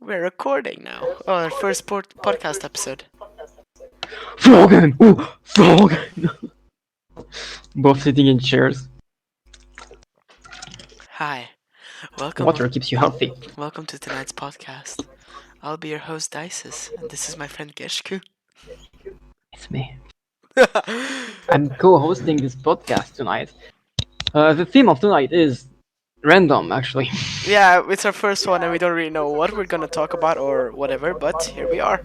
We're recording now. Oh, our first podcast episode. Froggen! Oh, Froggen! Both sitting in chairs. Hi. Welcome. Water keeps you healthy. Welcome to tonight's podcast. I'll be your host, Dices, and this is my friend Gexku. It's me. I'm co-hosting this podcast tonight. The theme of tonight is random, actually. Yeah, it's our first one, and we don't really know what we're gonna talk about or whatever. But here we are.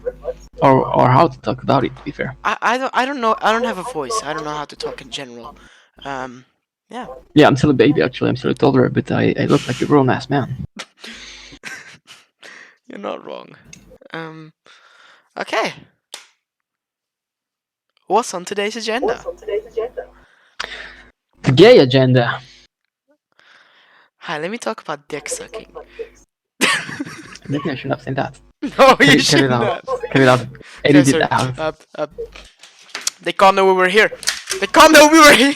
or how to talk about it, to be fair. I don't know. I don't have a voice. I don't know how to talk in general. Yeah. Yeah, I'm still a baby, actually. I'm still a toddler, but I look like a grown-ass man. You're not wrong. Okay. What's on today's agenda? The gay agenda. Hi, let me talk about dick sucking. Maybe I should have said that. No, you Cut it shouldn't. out. Cut it out. Edit it out. They can't know we were here. They can't know we were here.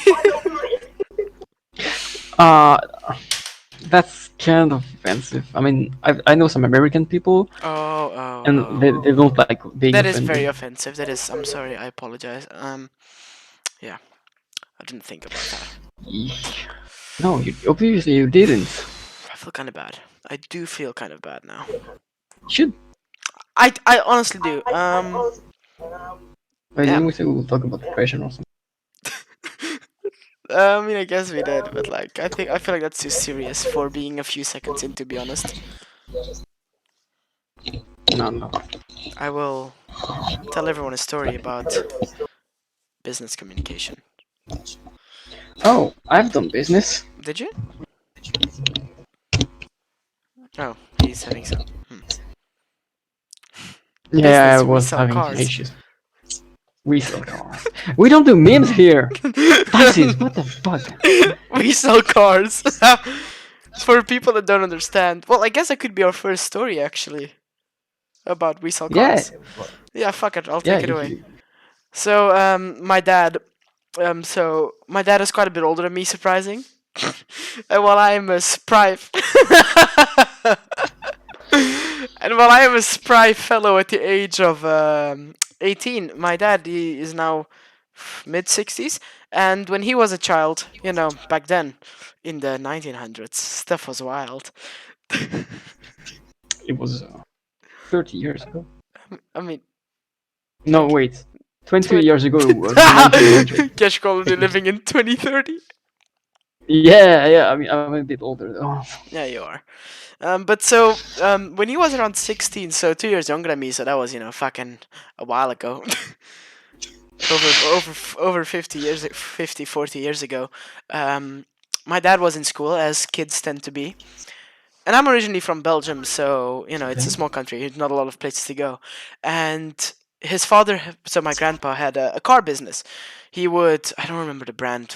That's kind of offensive. I mean, I know some American people, and they don't like being That offended. is very offensive. That is. I'm sorry. I apologize. Yeah, I didn't think about that. Eesh. No, obviously you didn't. I feel kind of bad. I do feel kind of bad now. You should. I honestly do. I Yeah. think we will talk about depression or something. I mean, I guess we did, but like, I feel like that's too serious for being a few seconds in. To be honest, No. I will tell everyone a story about business communication. Oh, I've done business. Did you? Oh, he's having some. Yeah, Business, I we was sell having cars. issues. We sell cars. We don't do memes here. Dices, what the fuck? We sell cars. For people that don't understand, well, I guess that could be our first story actually. About we sell Yeah. cars. Yeah, fuck it, I'll Yeah. take it away. So, my dad is quite a bit older than me, surprising. And while I am a spry fellow at the age of 18, my dad, he is now mid-60s, and when he was a child, you know, back then, in the 1900s, stuff was wild. It was 30 years ago. I mean, No, wait. 20 Twen- years ago it was 1900. Cash Colony living in 2030. Yeah. I mean, I'm a bit older though. Yeah, you are. But so, when he was around 16, so 2 years younger than me, so that was, you know, fucking a while ago. over 40 years ago. My dad was in school, as kids tend to be. And I'm originally from Belgium, so, you know, it's a small country, not a lot of places to go. And his father, so my grandpa, had a car business. He would, I don't remember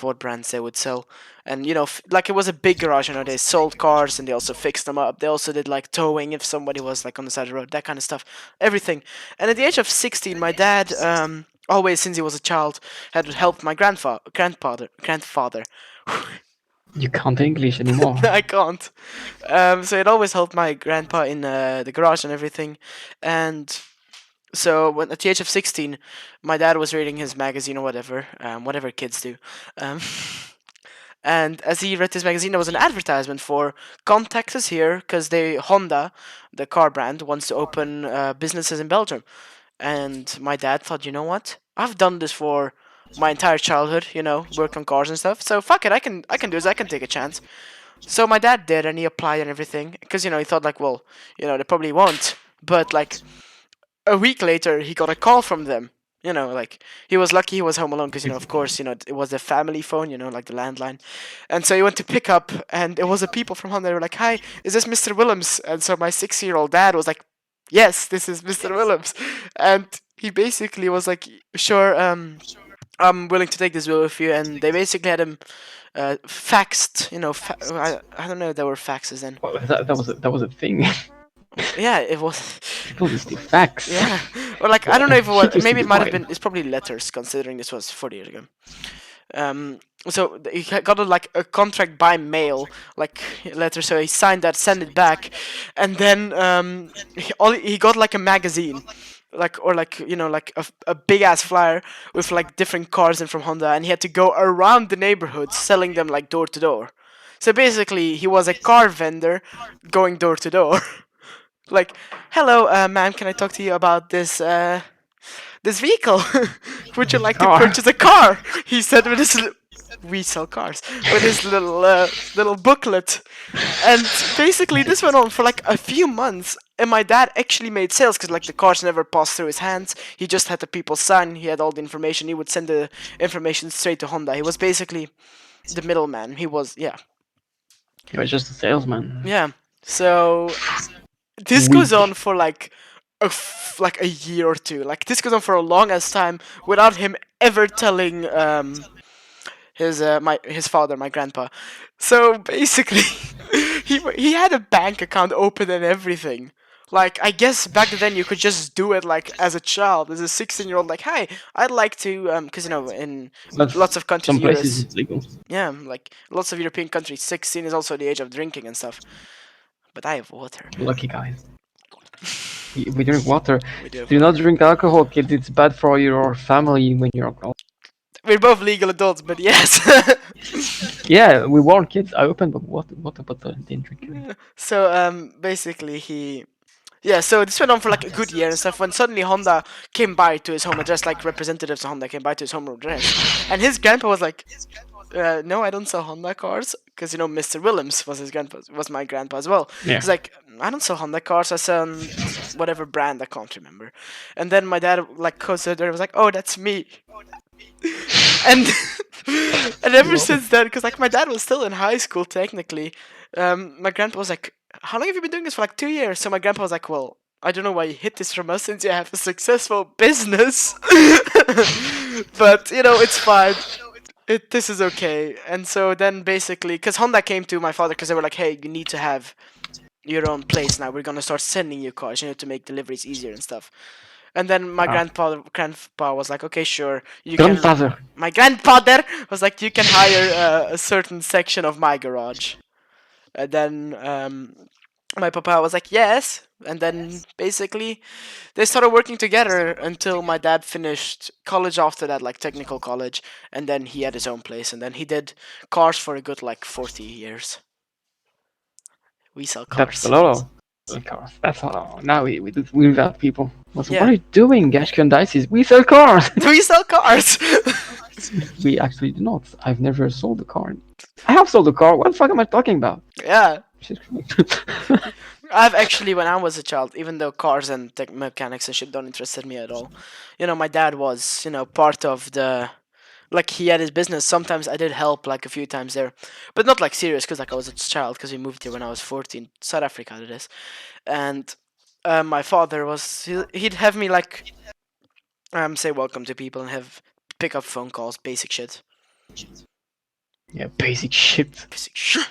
what brands they would sell. And, you know, like it was a big garage, you know, they sold cars and they also fixed them up. They also did like towing if somebody was like on the side of the road, that kind of stuff, everything. And at the age of 16, my dad, always since he was a child, had helped my grandfather. You can't English anymore. I can't. So it always helped my grandpa in the garage and everything. And so when at the age of 16, my dad was reading his magazine or whatever kids do. And as he read this magazine, there was an advertisement for contact us here because Honda, the car brand, wants to open businesses in Belgium. And my dad thought, you know what? I've done this for my entire childhood, you know, worked on cars and stuff. So fuck it, I can do this. I can take a chance. So my dad did, and he applied and everything, because, you know, he thought like, well, you know, they probably won't. But like a week later, he got a call from them. You know, like he was lucky he was home alone, because, you know, of course, you know, it was a family phone, you know, like the landline. And so he went to pick up, and it was the people from home. They were like, "Hi, is this Mr. Willems?" And so my 6-year-old dad was like, "Yes, this is Mr. Willems." And he basically was like, "Sure, I'm willing to take this bill with you." And they basically had him faxed, you know, I don't know if there were faxes then. Well, that was a thing. Yeah, it was. People used to fax. Yeah, or like I don't know if it was. Shit used to Maybe be it might have fine. been. It's probably letters, considering this was 40 years ago. Um, so he got like a contract by mail, like letter. So he signed that, sent it back, and then he got like a magazine, like or like like a big ass flyer with like different cars and from Honda, and he had to go around the neighborhood selling them like door to door. So basically, he was a car vendor going door to door. Like, hello, ma'am, can I talk to you about this vehicle? Would you like to Car. purchase a car? He said with his we sell cars with his little booklet, and basically this went on for like a few months. And my dad actually made sales because like the cars never passed through his hands. He just had the people sign. He had all the information. He would send the information straight to Honda. He was basically the middleman. He was He was just a salesman. yeah. So this goes Weak. on for like like a year or two. Like this goes on for a long ass time without him ever telling his father, my grandpa. So basically, he had a bank account open and everything. Like I guess back then you could just do it like as a child, as a 16-year-old. Like, hey, I'd like to, because in But lots of countries, some places US, it's legal. yeah, like lots of European countries, 16 is also the age of drinking and stuff. But I have water. Lucky guys. We drink water. We do have Do not water. drink alcohol, kids. It's bad for your family when you're grown. We're both legal adults, but yes. Yeah, we warn kids. I opened the water bottle and didn't drink it. So basically so this went on for like a good year and stuff. When suddenly Honda came by to his home address, like representatives of Honda came by to his home address, and his grandpa was like, "No, I don't sell Honda cars," because Mr. Willems was my grandpa as well. Yeah. He's like, "I don't sell Honda cars. I sell whatever brand I can't remember." And then my dad like goes to the door and was like, "Oh, that's me." And and ever since then, because like my dad was still in high school technically, my grandpa was like, "How long have you been doing this for?" Like 2 years. So my grandpa was like, "Well, I don't know why you hid this from us since you have a successful business, but it's fine. This is okay." And so then basically, because Honda came to my father because they were like, "Hey, you need to have your own place now. We're gonna start sending you cars, to make deliveries easier and stuff." And then my Ah. grandpa was like, "Okay, sure, you can." Grandfather. My grandfather was like, "You can hire a certain section of my garage." And then my papa was like, "Yes." And then basically they started working together until my dad finished college after that, like technical college, and then he had his own place, and then he did cars for a good like 40 years. We sell That's a cars. lot of cars. That's a lot. Now we without people. What Yeah. are you doing, Gexku&Dices? We sell cars. We sell cars. We actually do not. I've never sold a car. I have sold a car. What the fuck am I talking about? Yeah. Jesus Christ. I've actually, when I was a child, even though cars and tech mechanics and shit don't interest me at all, my dad was, part of the, like, he had his business. Sometimes I did help, like, a few times there, but not, like, serious, because, like, I was a child, because we moved here when I was 14, South Africa, it is. And my father was, he'd have me, like, say welcome to people and pick up phone calls, basic shit. Yeah, basic shit. Basic shit.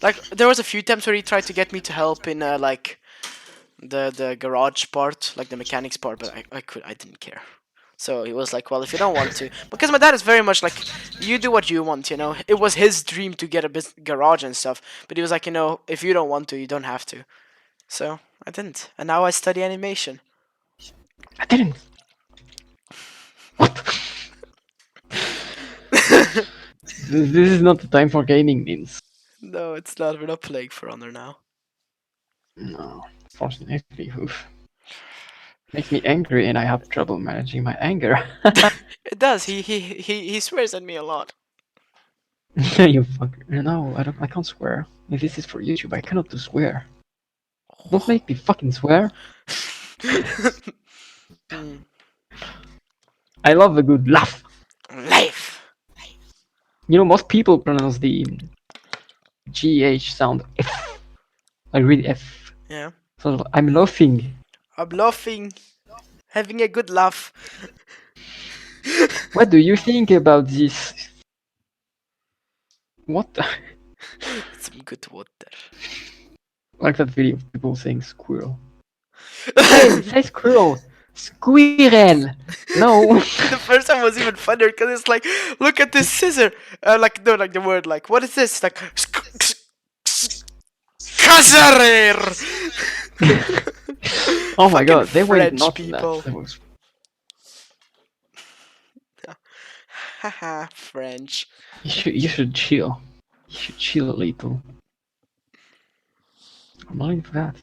Like, there was a few times where he tried to get me to help in, like, the garage part, like the mechanics part, but I didn't care. So he was like, "Well, if you don't want to," because my dad is very much like, "You do what you want," It was his dream to get a garage and stuff, but he was like, "If you don't want to, you don't have to." So I didn't, and now I study animation. I didn't. What? This is not the time for gaming memes. No, it's not. We're not playing For Honor now. No, fortunately, oof. Makes me angry, and I have trouble managing my anger. It does. He swears at me a lot. You fucker. No, I don't. I can't swear. If this is for YouTube, I cannot do swear. Don't make me fucking swear. Hmm. I love a good laugh. Life. Most people pronounce the GH sound F. I read F. Yeah. So I'm laughing. I'm laughing, having a good laugh. What do you think about this? What? Some good water. Like that video of people saying squirrel. Hey, say squirrel. Squirrel. No. The first time was even funnier because it's like, look at this scissor. Like no, like the word like, what is this? Like, Kazarer. Oh my Fucking god, they went French nuts on that. people. That was. Haha, French. You should chill. You should chill a little. I'm not into that.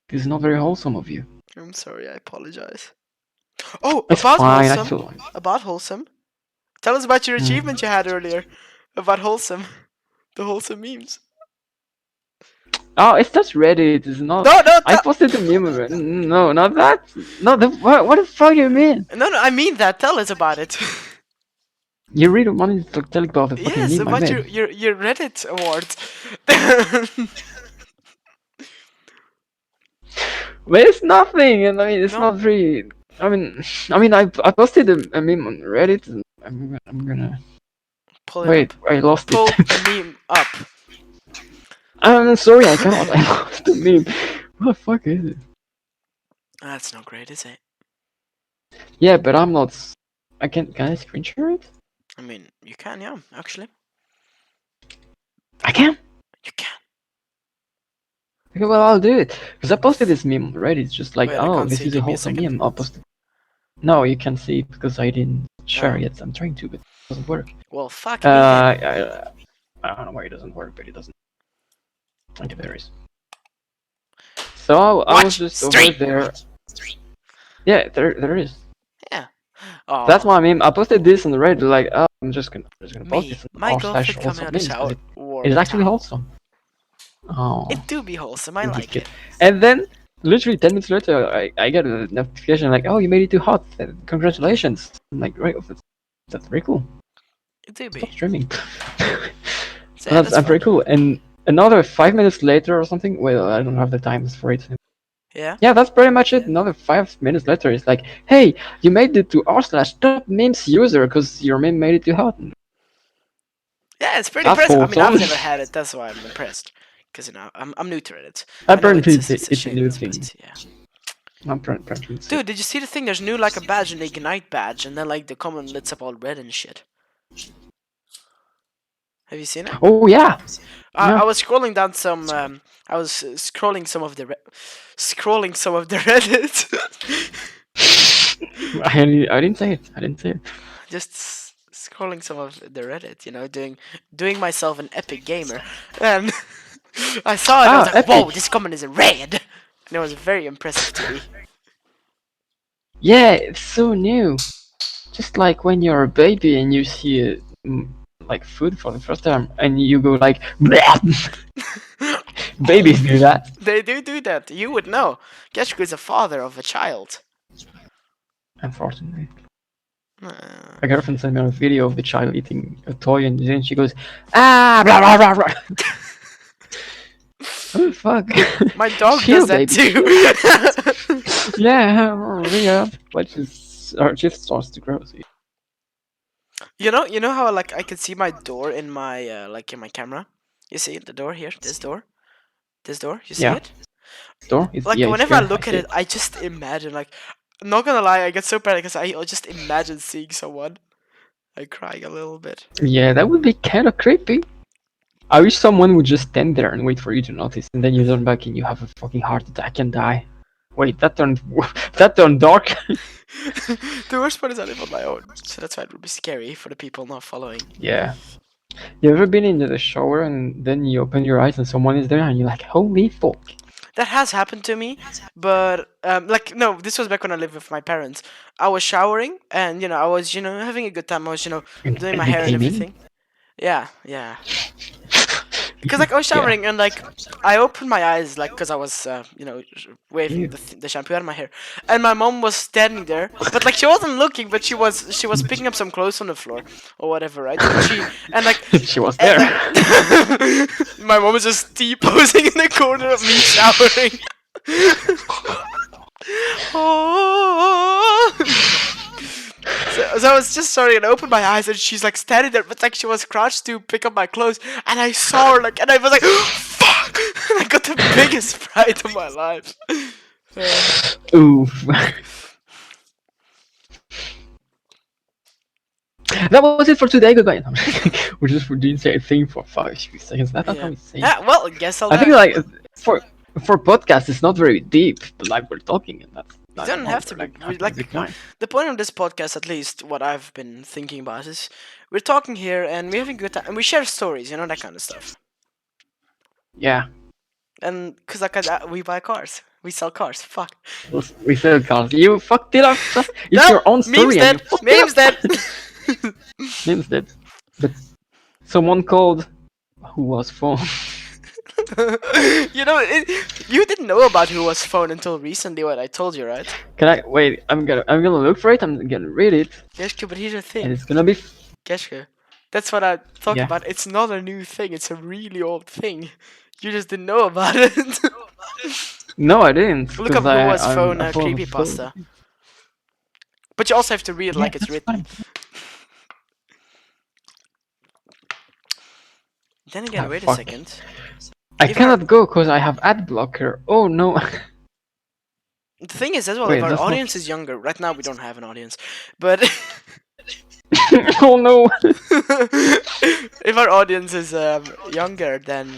This is not very wholesome of you. I'm sorry, I apologize. Oh, It's fine. I feel like. About wholesome. Tell us about your Hmm. achievement you had earlier. About wholesome. The wholesome memes. Oh, it's just Reddit. It's not. No, no, I posted the meme of it. No, not that. No, what the fuck you mean? no, no. I mean that. Tell us about it. You really wanted to tell about the fucking Yes, meme I about made. your Reddit awards. But it's nothing, and I mean, it's No, not really. I posted a meme on Reddit. And I'm gonna pull it up. wait. I lost it. Pull the meme up. I'm sorry, I cannot. I lost the meme. What the fuck is it? That's not great, is it? Yeah, but I'm not. I can I screen share it? I mean, you can, yeah. Actually, I can. you can. Okay, well, I'll do it. Because I posted this meme on Reddit. It's just like, Wait, I oh, can't this see. is a Give me a wholesome second. meme. I'll post it. No, you can't see it because I didn't share Oh. yet. I'm trying to, but it doesn't work. Well, fuck me. Then. I don't know why it doesn't work, but it doesn't. Okay, there it is. So I was Watch just stream. over there. Yeah, there it is. Yeah. Oh. That's what I mean. I posted this on the Reddit, like, oh, I'm just gonna post Me, this on my r slash girlfriend coming wholesome out of the memes because shower. it Warm is actually towel. wholesome. Oh, It do be wholesome. I you like kid. it. And then, literally 10 minutes later, I get a notification like, oh, you made it too hot. Congratulations. I'm like, right, that's very cool. It do Stop be. streaming. So yeah, that's That's very fun. cool. And another 5 minutes later or something, well, I don't have the time for it. Yeah. Yeah, that's pretty much it. Another 5 minutes later, it's like, hey, you made it to r slash top memes user because your meme made it too hot. Yeah, it's pretty That's impressive. I mean, I've wholesome. never had it. That's why I'm impressed. Because I'm new to Reddit. I know Apparently, it's a it's a shit, new but thing. yeah. Apparently, Dude, did you see the thing? There's new like a badge, an ignite badge, and then like the comment lights up all red and shit. Have you seen it? Oh yeah. I Yeah. was scrolling down some. I was scrolling some of the scrolling some of the Reddit. I didn't say it. I didn't say it. Just scrolling some of the Reddit. You know, doing myself an epic gamer, and I saw it. And I was like, Epic. "Whoa, this comment is in red," and it was very impressive to me. Yeah, it's so new. Just like when you're a baby and you see like food for the first time and you go like, babies do that. They do that. You would know. Gexku is a father of a child. Unfortunately. Uh, My girlfriend sent me a video of the child eating a toy and then she goes, ah, blah, blah, blah, blah. Oh, fuck. My dog Chill, does that baby. too. Yeah. But our shift starts to grow. So You know how like I can see my door in my like in my camera. You see the door here, this door. You see yeah. it? Door? Like It's whenever I here. I look at see it, it. I just imagine like. I'm not gonna lie, I get so bad because I just imagine seeing someone. I crying a little bit. Yeah, that would be kind of creepy. I wish someone would just stand there and wait for you to notice, and then you turn back and you have a fucking heart attack and die. Wait, that turned that turned dark. The worst part is I live on my own, so that's why it would be scary for the people not following. Yeah. You ever been into the shower and then you open your eyes and someone is there and you're like, holy fuck. That has happened to me, but like no, this was back when I lived with my parents. I was showering, and I was having a good time. I was doing my They hair and came in? everything. Yeah, yeah. Because like I was Yeah. showering and like I opened my eyes like because I was waving Ew. the shampoo out of my hair, and my mom was standing there, but like she wasn't looking, but she was picking up some clothes on the floor or whatever, right? And like She was there. my mom was just T-posing in the corner of me showering. Oh. So I was just sorry and I opened my eyes and she's like standing there, but like she was crouched to pick up my clothes, and I saw her like, and I was like, fuck! And I got the biggest fright of my life. Ooh. that was it for today. Goodbye. No, we're just doing the same thing for 5 seconds. That's how Yeah. we say. Yeah. Well, guess I'll I think die. like for for podcast, it's not very deep, but like we're talking, and that's You I don't don't know. have to We're be. like We having a like good time. the point of this podcast, at least what I've been thinking about is we're talking here and we're having a good time and we share stories, that kind of stuff. Yeah, And because like we buy cars, we sell cars. Fuck. we said cars. You fucked it up. It's No, your own memes story, and you dead. fucked it Memes dead. up. Means that, but someone called who was phone. You didn't know about who was phone until recently. What I told you, right? Can I wait? I'm gonna look for it. I'm gonna read it, Gexku, but here's the and thing, it's gonna be Gexku. That's what I talked yeah. about. It's not a new thing. It's a really old thing. You just didn't know about it. No, I didn't, Look because up who was I'm phone I follow phone. creepypasta. But you also have to read it Yeah, like it's that's written. fine. Then Ah, again, wait a fuck. second. I If our cannot go because I have ad blocker. Oh no. The thing is as well, if Wait, our that's not. audience is younger, right now we don't have an audience, but Oh no. if our audience is younger, then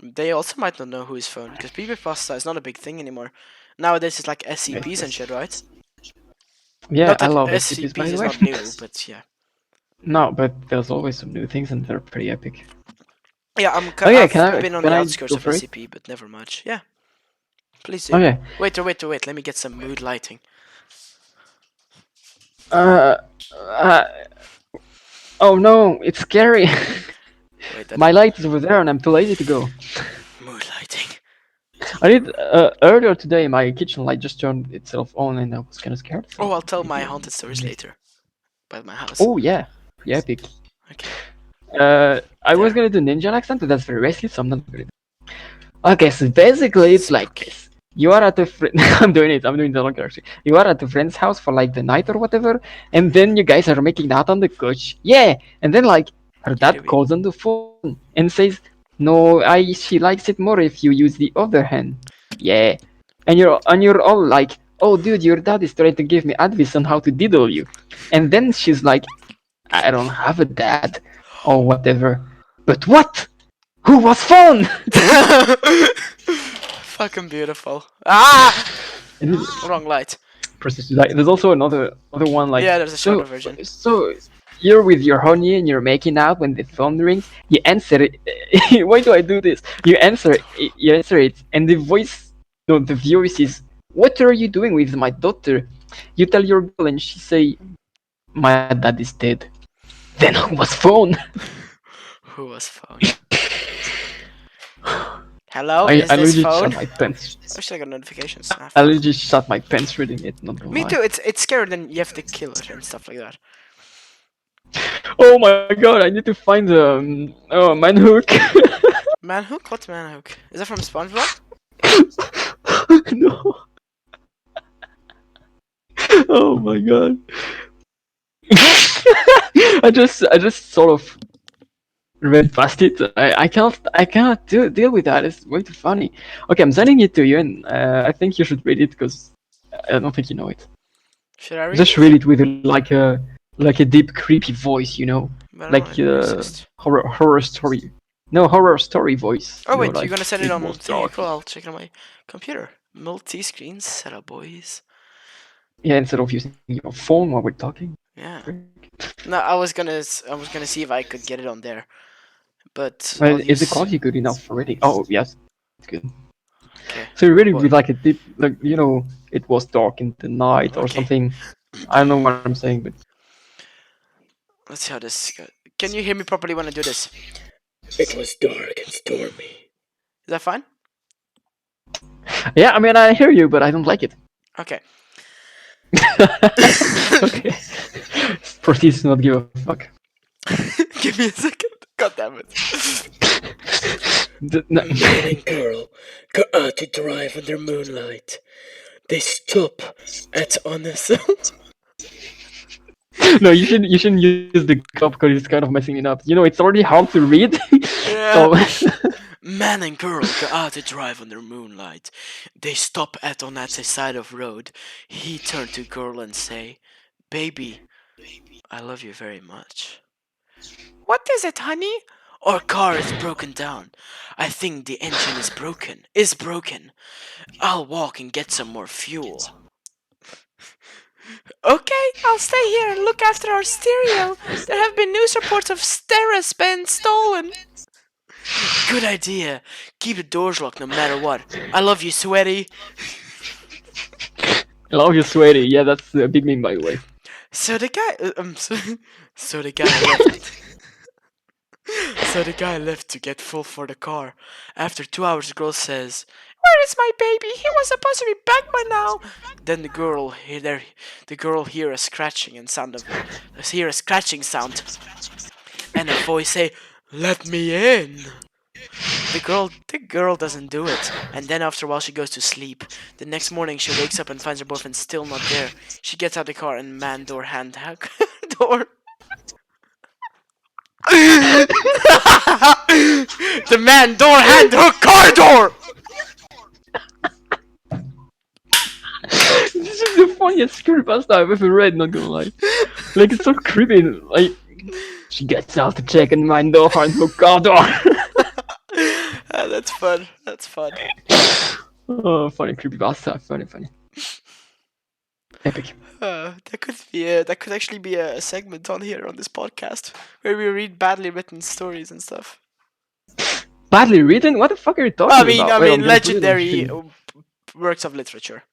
they also might not know who is phone because creepypasta is not a big thing anymore. Nowadays it's like Wait, SCPs and shit, right? yeah, Not I that love SCPs by SCPs the is way. not new, but yeah. No, but there's always some new things and they're pretty epic. Yeah, Okay, I've been on can the I outskirts go of for it? SCP, but never much. Yeah, please do. Okay. Wait. Let me get some mood lighting. Uh, uh oh no, it's scary. Wait, My light is over there and I'm too lazy to go. mood lighting. I did earlier today. My kitchen light just turned itself on and I was kind of scared. Oh, So I'll tell my maybe. haunted stories later. By my house. Oh yeah, yeah, epic. Okay. I was There. gonna do ninja accent, but that's very risky, so I'm not gonna. Okay, so basically it's like Spooky. this. You are at a friend. I'm doing it. I'm doing the long actually. You are at a friend's house for like the night or whatever, and then you guys are making out on the couch. Yeah, and then like her dad Yippee. calls on the phone and says, "No, she likes it more if you use the other hand." Yeah, and you're all like, "Oh, dude, your dad is trying to give me advice on how to diddle you," and then she's like, "I don't have a dad, or whatever." But what? Who was phone? Fucking beautiful. Ah! And Wrong light. process like there's also another one like Yeah, there's a shorter so version. so you're with your honey and you're making out when the phone rings. You answer it. Why do I do this? You answer it, and the voice, no, the voice is, "What are you doing with my daughter?" You tell your girl, and she say, "My dad is dead." Then who was phone? Who was phone? Hello, is I this legit phone? shot my pants. Oh shit, I got notifications. Ah, I fuck. legit shot my pants reading it. Not gonna Me lie. too. It's scary. Then you have to kill it and stuff like that. Oh my god! I need to find the manhook. Manhook? What's manhook? Is that from SpongeBob? No. Oh my god. I just sort of read past it. I cannot deal with that. It's way too funny. Okay, I'm sending it to you, and I think you should read it because I don't think you know it. Should I read Just it? read it with like a deep, creepy voice, But I don't like want to be racist. horror story. No, horror story voice. Oh wait, you're Like gonna send it it on was thingy? dark. Cool. I'll check it on my computer. Multi-screen setup, boys. Yeah, instead of using your phone while we're talking. Yeah. Frick. No, I was gonna see if I could get it on there, but Well, I'll is the use. quality good enough already? Oh yes, it's good. Okay. So you read it What? with like a deep, like it was dark in the night or Okay. something. I don't know what I'm saying, but Let's see how this goes. Can you hear me properly when I do this? It was dark and stormy. Is that fine? yeah, I mean I hear you, but I don't like it. Okay. Okay, proceed to not give a fuck. Give me a second. God damn it. No. Man and girl go out to drive under moonlight. They stop at honest. No, you shouldn't use the cop because it's kind of messing it up. It's already hard to read, so Yeah. Man and girl go out to drive under moonlight. They stop at on that side of road. He turned to girl and say, "Baby, I love you very much. What is it, honey? Our car is broken down. I think the engine is broken. Is broken. I'll walk and get some more fuel. Okay, I'll stay here and look after our stereo. There have been news reports of stereos being stolen. Good idea. Keep the doors locked no matter what. I love you, sweaty. I love you, sweaty. Yeah, that's a big meme, by the way. So the guy, so the guy left. So the guy left to get full for the car. After 2 hours, the girl says, "Where is my baby? He was supposed to be back by now." Then the girl hear a scratching and sound of, hear a scratching sound, and a voice say, "Let me in." The girl doesn't do it, and then after a while she goes to sleep. The next morning she wakes up and finds her boyfriend still not there. She gets out of the car and man door hand door. The man door hand her car door. This is the funniest creepypasta I've ever read, not gonna lie. Like, it's so creepy. Like, she gets out to check and my door and hook out door. That's fun. That's fun. Oh, funny creepypasta. Funny, funny. Epic. That could actually be a segment on here on this podcast where we read badly written stories and stuff. Badly written? What the fuck are you I talking mean, about? I Wait, mean, I'm gonna put it on legendary stream. works of literature.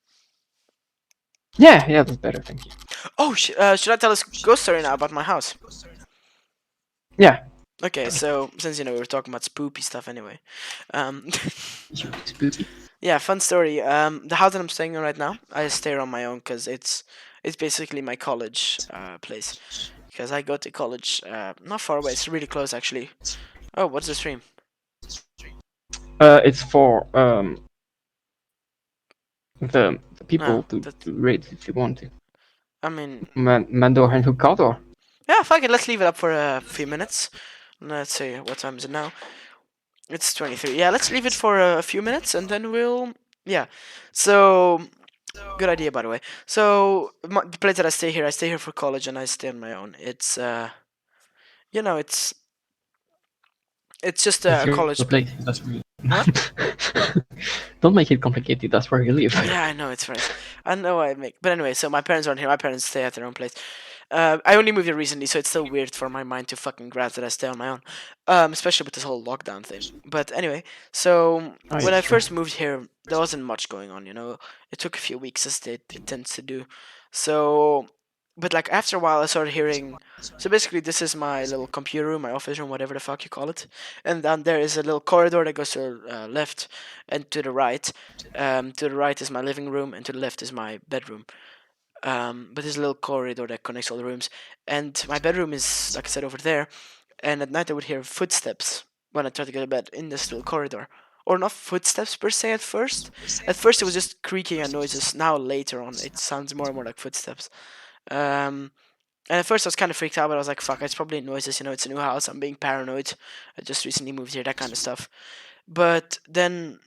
Yeah, yeah, that's better, thank you. Oh, should I tell a ghost story now about my house? Yeah. Okay, so since we were talking about spoopy stuff anyway, um, Spooky. yeah, fun story. The house that I'm staying in right now, I stay on my own because it's basically my college place. Because I go to college not far away. It's really close actually. Oh, what's the stream? It's for the people No, to that rate if you want to. I mean, Mandor and Hukador. yeah, fuck it. Let's leave it up for a few minutes. Let's see, what time is it now? It's 23. Yeah, let's leave it for a few minutes and then we'll. Yeah. So, good idea, by the way. So, the place that I stay here for college and I stay on my own. It's, you know, it's just It's a your college. place. That's where you. What? Don't make it complicated. That's where you live. Yeah, I know, it's right. I know I make. But anyway, so my parents aren't here. My parents stay at their own place. I only moved here recently, so it's still weird for my mind to fucking grasp that I stay on my own. Especially with this whole lockdown thing. But anyway, so Oh, when I it's true. first moved here, there wasn't much going on. It took a few weeks, as it tends to do. So, but like after a while, I started hearing. So basically, this is my little computer room, my office room, whatever the fuck you call it. And down there is a little corridor that goes to the left and to the right. To the right is my living room, and to the left is my bedroom. But there's a little corridor that connects all the rooms. And my bedroom is, like I said, over there. And at night I would hear footsteps when I tried to go to bed in this little corridor. Or not footsteps per se at first. At first it was just creaking and noises. Now later on it sounds more and more like footsteps. Um, and at first I was kind of freaked out, but I was like, fuck, it's probably noises. It's a new house. I'm being paranoid. I just recently moved here, that kind of stuff. But then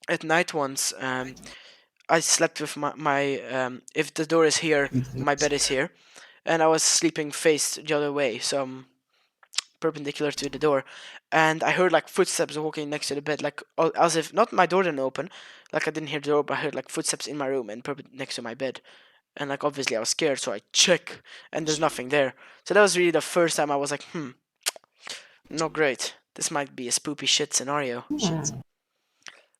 at night once, I slept with my if the door is here, my bed is here, and I was sleeping faced the other way, so I'm perpendicular to the door, and I heard like footsteps walking next to the bed, like as if not my door didn't open, like I didn't hear the door, but I heard like footsteps in my room and next to my bed, and like obviously I was scared, so I check, and there's nothing there. So that was really the first time I was like, not great. This might be a spoopy shit scenario.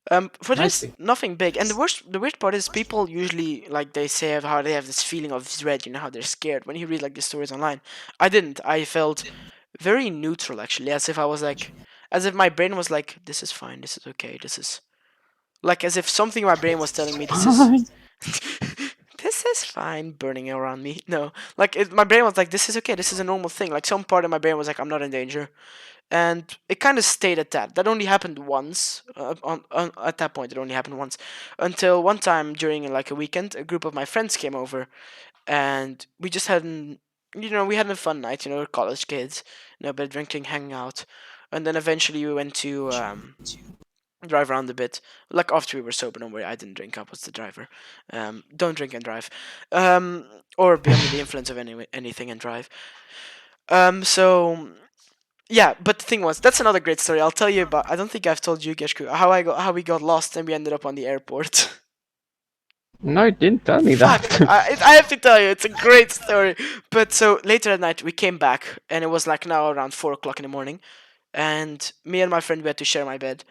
For Might this, be. nothing big. And the weird part is people usually like they say how they have this feeling of dread. How they're scared when you read like the stories online. I didn't. I felt very neutral actually, as if I was like, as if my brain was like, this is fine, this is okay, this is like as if something in my brain was telling me this is Fine. this is fine burning around me. No, like my brain was like, this is okay, this is a normal thing. Like some part of my brain was like, I'm not in danger, and it kind of stayed at that. That only happened once. At that point, it only happened once, until one time during like a weekend, a group of my friends came over, and we just had we had a fun night. We're college kids, a bit of drinking, hanging out, and then eventually we went to drive around a bit. Like after we were sober, don't worry, I didn't drink. I was the driver. Don't drink and drive, or be under the influence of anything and drive. So yeah, but the thing was, that's another great story. I'll tell you about. I don't think I've told you, Geshku, how we got lost and we ended up on the airport. No, it didn't tell me Fuck, that. I have to tell you, it's a great story. But so later at night, we came back, and it was like now around 4 o'clock in the morning, and me and my friend we had to share my bed.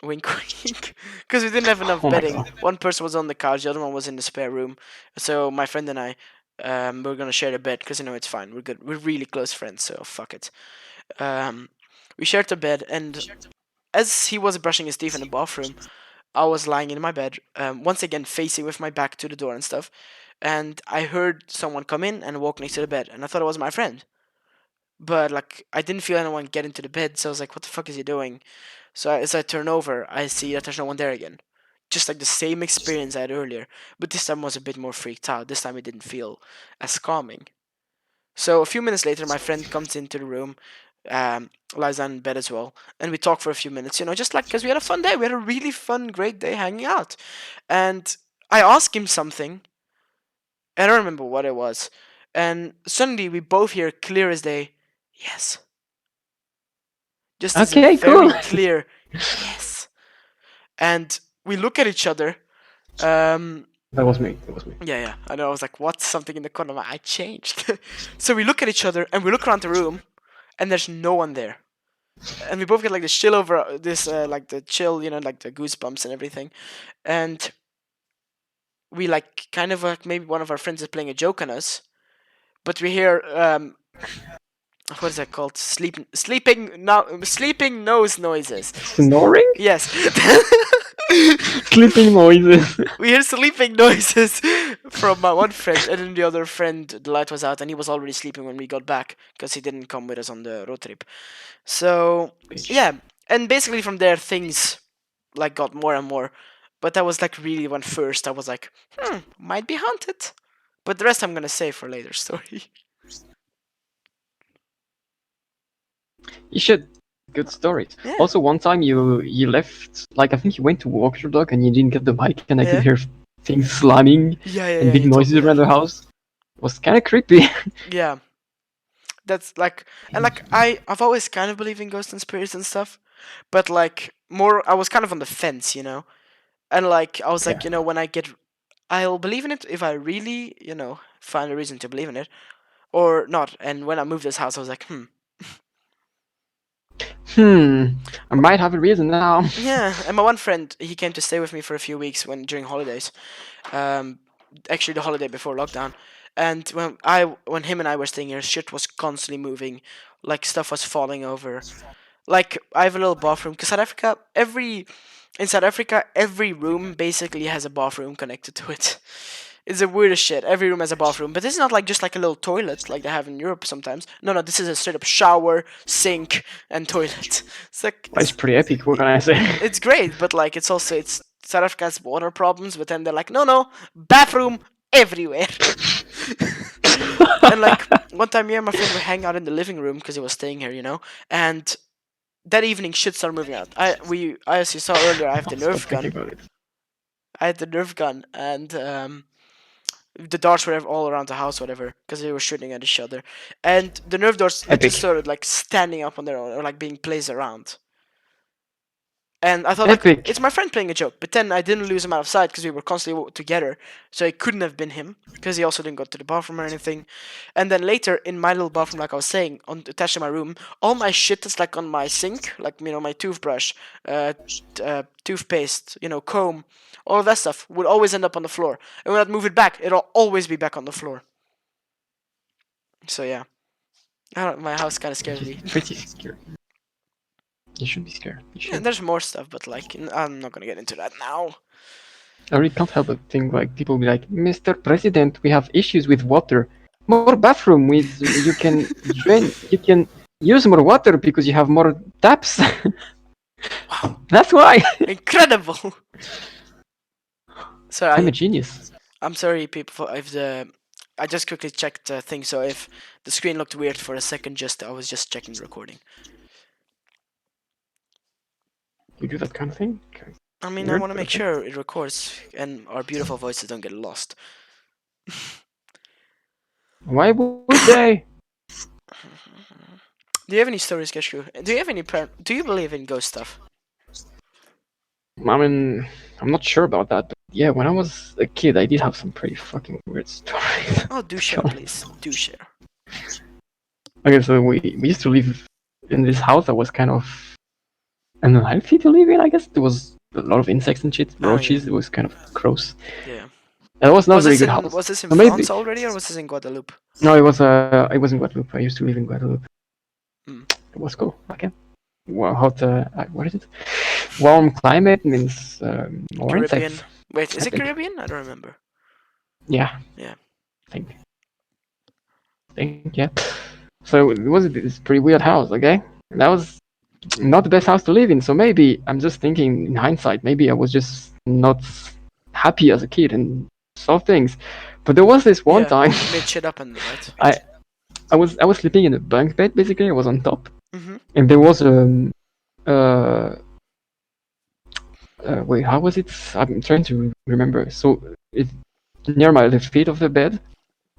Wink, wink. Because we didn't have enough Oh my bedding. god. One person was on the couch, the other one was in the spare room. So my friend and I, we're gonna share the bed because it's fine. We're good. We're really close friends, so fuck it. Um, we shared the bed, and as he was brushing his teeth in the bathroom, I was lying in my bed, once again facing with my back to the door and stuff. And I heard someone come in and walk next to the bed, and I thought it was my friend. But like, I didn't feel anyone get into the bed, so I was like, "What the fuck is he doing?" So as I turn over, I see that there's no one there again. Just like the same experience I had earlier, but this time I was a bit more freaked out. This time it didn't feel as calming. So a few minutes later, my friend comes into the room, lies down in bed as well, and we talk for a few minutes. Just like because we had a fun day. We had a really fun, great day hanging out, and I asked him something. I don't remember what it was, and suddenly we both hear clear as day, "Yes," just as a Okay, very cool. clear yes. And we look at each other. Um, That was me. That was me. yeah, yeah. I know. I was like, "What?" Something in the corner. I changed. So we look at each other and we look around the room, and there's no one there. And we both get like this chill over this, like the chill, like the goosebumps and everything. And we like kind of like maybe one of our friends is playing a joke on us, but we hear what is that called? Sleeping nose noises. Snoring? Yes. Sleeping noises. We hear sleeping noises from my one friend, and then the other friend, the light was out, and he was already sleeping when we got back because he didn't come with us on the road trip. So yeah, and basically from there things like got more and more. But that was like really when first I was like, might be haunted. But the rest I'm gonna save for later story. You should. Good stories. Yeah, Also, one time you left, like I think you went to walk your dog and you didn't get the bike, and I could yeah, hear things slamming yeah, yeah, and yeah. big You told noises me around that. the house. It was kind of creepy. Yeah, that's like, and like I've always kind of believed in ghosts and spirits and stuff, but like more I was kind of on the fence. And like I was like, Yeah. when I'll believe in it if I really, find a reason to believe in it, or not. And when I moved this house, I was like, Hmm. I might have a reason now. yeah. And my one friend, he came to stay with me for a few weeks during holidays. Um, actually the holiday before lockdown. And when him and I were staying here, shit was constantly moving, like stuff was falling over. Like I have a little bathroom because in South Africa, every room basically has a bathroom connected to it. It's the weirdest shit. Every room has a bathroom, but this is not like just like a little toilet like they have in Europe sometimes. No, no, this is a straight up shower, sink, and toilet. It's like It's pretty epic. What can I say? it's great, but like it's South Africa has water problems, but then they're like, no, no, bathroom everywhere. And like one time, me and my friend were hanging out in the living room because he was staying here, and that evening shit started moving out. As you saw earlier, I have the Stop Nerf thinking gun. about it. I had the Nerf gun, and the darts were all around the house, whatever, because they were shooting at each other. And the Nerf darts literally Epic. started like standing up on their own, or like being placed around. And I thought like Epic. it's my friend playing a joke, but then I didn't lose him out of sight because we were constantly together, so it couldn't have been him because he also didn't go to the bathroom or anything. And then later in my little bathroom, like I was saying, attached to my room, all my shit is like on my sink, like my toothbrush, toothpaste, comb, all of that stuff would always end up on the floor. And when I'd move it back, it'll always be back on the floor. So yeah, my house kind of scares me. Pretty scary. You should be scared. You Yeah, should. there's more stuff, but like I'm not gonna get into that now. I really can't help but think like people be like, Mr. President, we have issues with water. More bathroom with you can you can use more water because you have more taps. Wow, That's why. incredible. I'm Sorry, a genius. I'm sorry, people, if the I just quickly checked the thing. So if the screen looked weird for a second, I was just checking the recording. You do that kind of thing? I mean, I Weird, want to but make okay. sure it records and our beautiful voices don't get lost. Why would they? Do you have any stories, Gexku? Do you have any Do you believe in ghost stuff? I mean, I'm not sure about that, but yeah, when I was a kid, I did have some pretty fucking weird stories. Oh, do To be share, honest. please. Do share. Okay, so we used to live in this house that was kind of unhealthy to live in. I guess there was a lot of insects and shit, Oh yeah, roaches. It was kind of gross. yeah. It was not a very good house. Was this in So maybe France already, or was this in Guadeloupe? no, it was in Guadeloupe. I used to live in Guadeloupe. Hmm. It was cool. Okay. Well, hot. What is it? Warm climate means more insects. Caribbean. Wait, I is it think. Caribbean? I don't remember. Yeah, Yeah. I think. Yeah. So it was this pretty weird house. Okay, that was not the best house to live in. So maybe I'm just thinking in hindsight. Maybe I was just not happy as a kid and saw things. But there was this one Yeah. time Made shit up and right. I I was sleeping in a bunk bed. Basically, I was on top, Mm-hmm. and there was uh, wait, how was it? I'm trying to remember. So it near the feet of the bed,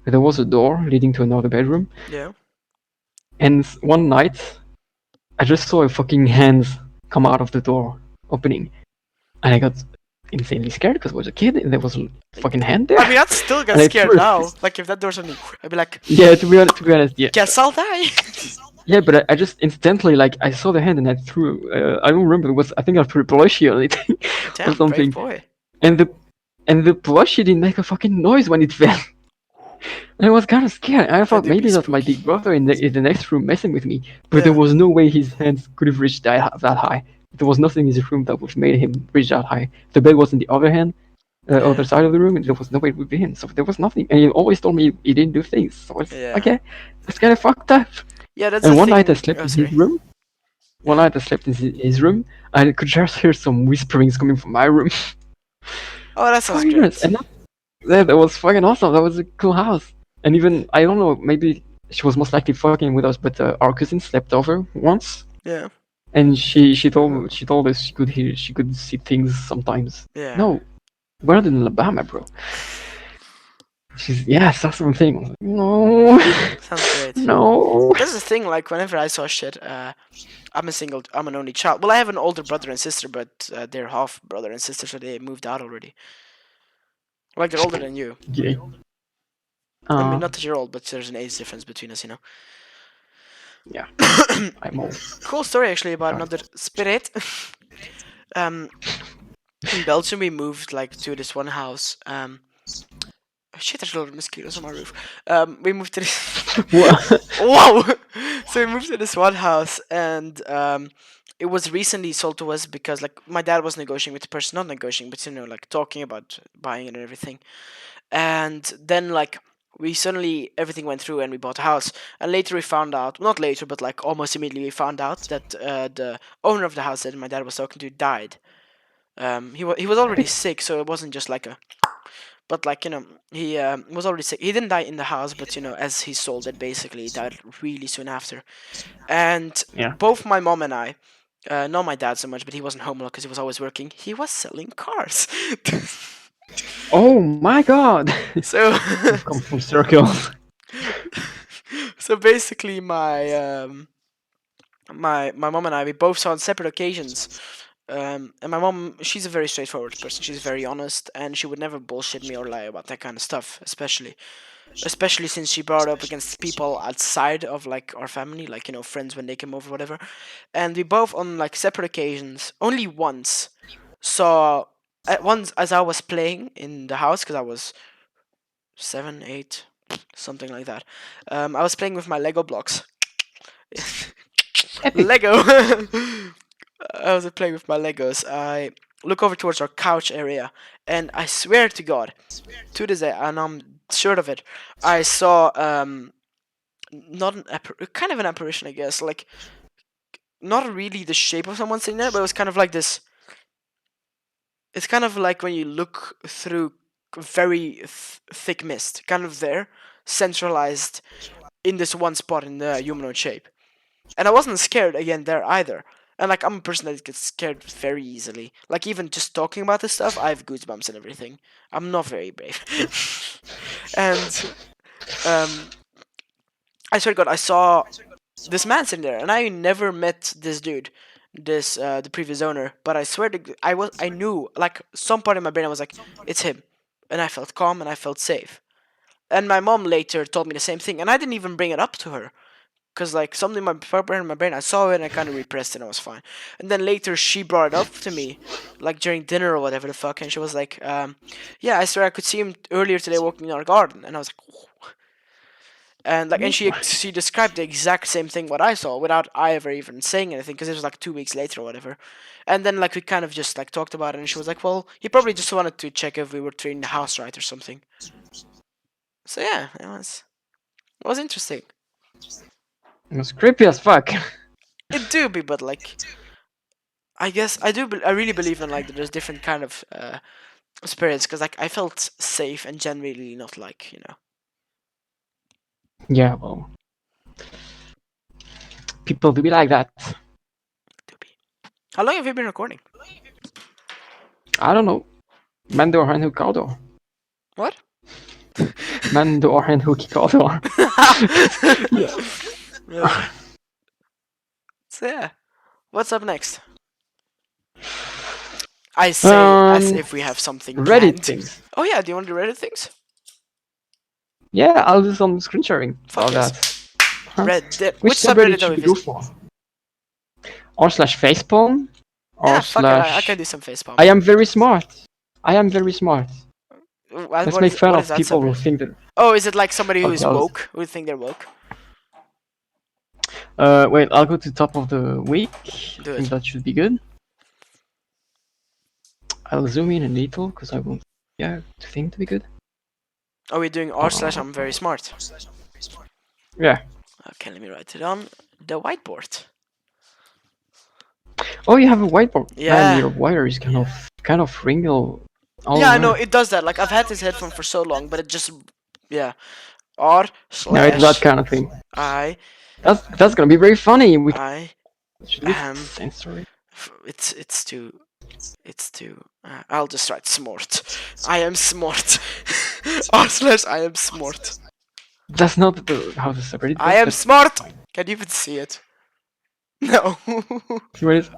there was a door leading to another bedroom. Yeah. And one night, I just saw a fucking hand come out of the door opening, and I got insanely scared because I was a kid and there was a fucking hand there, I mean, I'd still get and I scared threw it. now. Like if that door's opening, I'd be like, Yeah, to be honest, yeah, guess I'll die. yeah, but I just instantly like I saw the hand and I threw. I don't remember. It was I think I threw a plushie on it or Damn, brave something, boy. and the plushie didn't make a fucking noise when it fell. And I was kind of scared. I That thought do be maybe that's my big spooky. brother in the next room messing with me. But there Yeah. was no way his hands could have reached that high. There was nothing in his room that would have made him reach that high. The bed was on the other hand, other Yeah. side of the room, and there was no way it would be him. So there was nothing. And he always told me he didn't do things. So it's Yeah. okay. That's kind of fucked up. Yeah, that's the And one night I thing. slept Oh, in his sorry. room. One Yeah. night I slept in his room. I could just hear some whisperings coming from my room. Oh, that sounds Fucking goodness. great. And that was fucking awesome. That was a cool house. And even I don't know, maybe she was most likely fucking with us, but our cousin slept over once, Yeah. and she Oh. told she told us she could see things sometimes. Yeah. No, we're not in Alabama, bro. She's yeah, saw something. I was like, no, Sounds great. no. That's the thing. Like whenever I saw shit, I'm a single. I'm an only child. Well, I have an older brother and sister, but they're half brother and sister, so they moved out already. Like they're older than you. Yeah. I mean, not that you're old, but there's an age difference between us, you know. Yeah, I'm old. Cool story actually about Sorry. another spirit. um, in Belgium, we moved like to this one house. Oh, shit, there's a lot of mosquitoes on my roof. We moved to this. What? Whoa! So we moved to this one house, and it was recently sold to us because like my dad was negotiating with the person, not negotiating, but you know, like talking about buying it and everything. And then like we suddenly everything went through and we bought a house. And later we found out, not later, but like almost immediately we found out that the owner of the house that my dad was talking to died. He was already Epic. sick, so it wasn't just like a but like you know he was already sick. He didn't die in the house, but you know as he sold it, basically he died really soon after. And Yeah. both my mom and I, not my dad so much, but he wasn't home a lot because he was always working. He was selling cars. Oh my god. So We've come full circle. so basically my mom and I, we both saw on separate occasions. And my mom, she's a very straightforward person. She's very honest, and she would never bullshit me or lie about that kind of stuff. Especially since she brought up against people outside of like our family, like you know friends when they came over, whatever. And we both on like separate occasions, only once, saw at once as I was playing in the house because I was 7, 8, something like that. I was playing with my Lego blocks. Epic. Lego. I was playing with my Legos. I look over towards our couch area, and I swear to God, to this day, and I'm sure of it, I saw not kind of an apparition, I guess. Like not really the shape of someone sitting there, but it was kind of like this. It's kind of like when you look through very thick mist, kind of there, centralized in this one spot in the humanoid shape. And I wasn't scared again there either. And like I'm a person that gets scared very easily. Like even just talking about this stuff, I have goosebumps and everything. I'm not very brave. And um, I swear to God, I saw this man sitting there, and I never met this dude, this the previous owner. But I swear to, I knew like some part of my brain I was like, it's him, and I felt calm and I felt safe. And my mom later told me the same thing, and I didn't even bring it up to her. Cause like something in my brain, I saw it and I kind of repressed it and I was fine. And then later she brought it up to me, like during dinner or whatever the fuck, and she was like, "Yeah, I swear I could see him earlier today walking in our garden." And I was like, "Oh." And like, and she described the exact same thing what I saw without I ever even saying anything, because it was like 2 weeks later or whatever. And then like we kind of just like talked about it, and she was like, "Well, he probably just wanted to check if we were treating the house right or something." So yeah, it was interesting. It was creepy as fuck. It do be, but like I guess I do. I really believe in like that there's different kind of spirits, because like I felt safe and genuinely not like Yeah, well, people do be like that. to be. How long have you been recording? I don't know. Men door en hookouder. What? Men door en hookouder. Yeah. So yeah, what's up next? I say as if we have something Reddit planned. things. Oh yeah, do you want to do Reddit things? Yeah, I'll do some screen sharing Fuck about yes. that. Huh? Reddit. Which Which subreddit subreddit are should we we go visiting? for? R/facepalm? Yeah, R fuck it. I can slash do some facepalm. I am very smart. I am very smart. Let's What make is fun what is of that people who subreddit? think that. Oh, is it like somebody who Okay, is woke? Who think they're woke? wait, I'll go to top of the week. Do I think it. that should be good. I'll zoom in a little because I want to think to be good. Are we doing r/ I'm very smart? Yeah. Okay, let me write it on the whiteboard. Oh, you have a whiteboard. Man, Yeah. your wire is kind of wrinkled all Yeah, I know, over. it does that. Like, I've had this headphone for so long, but it just. Yeah. R No, it's that slash kind of thing. I. That's gonna be very funny. I Should we am. censor it? It's too. It's too. I'll just write smart. I am smart. R slash I am smart. That's not how the subreddit I goes, am but smart! fine. Can you even see it? No. Anyways,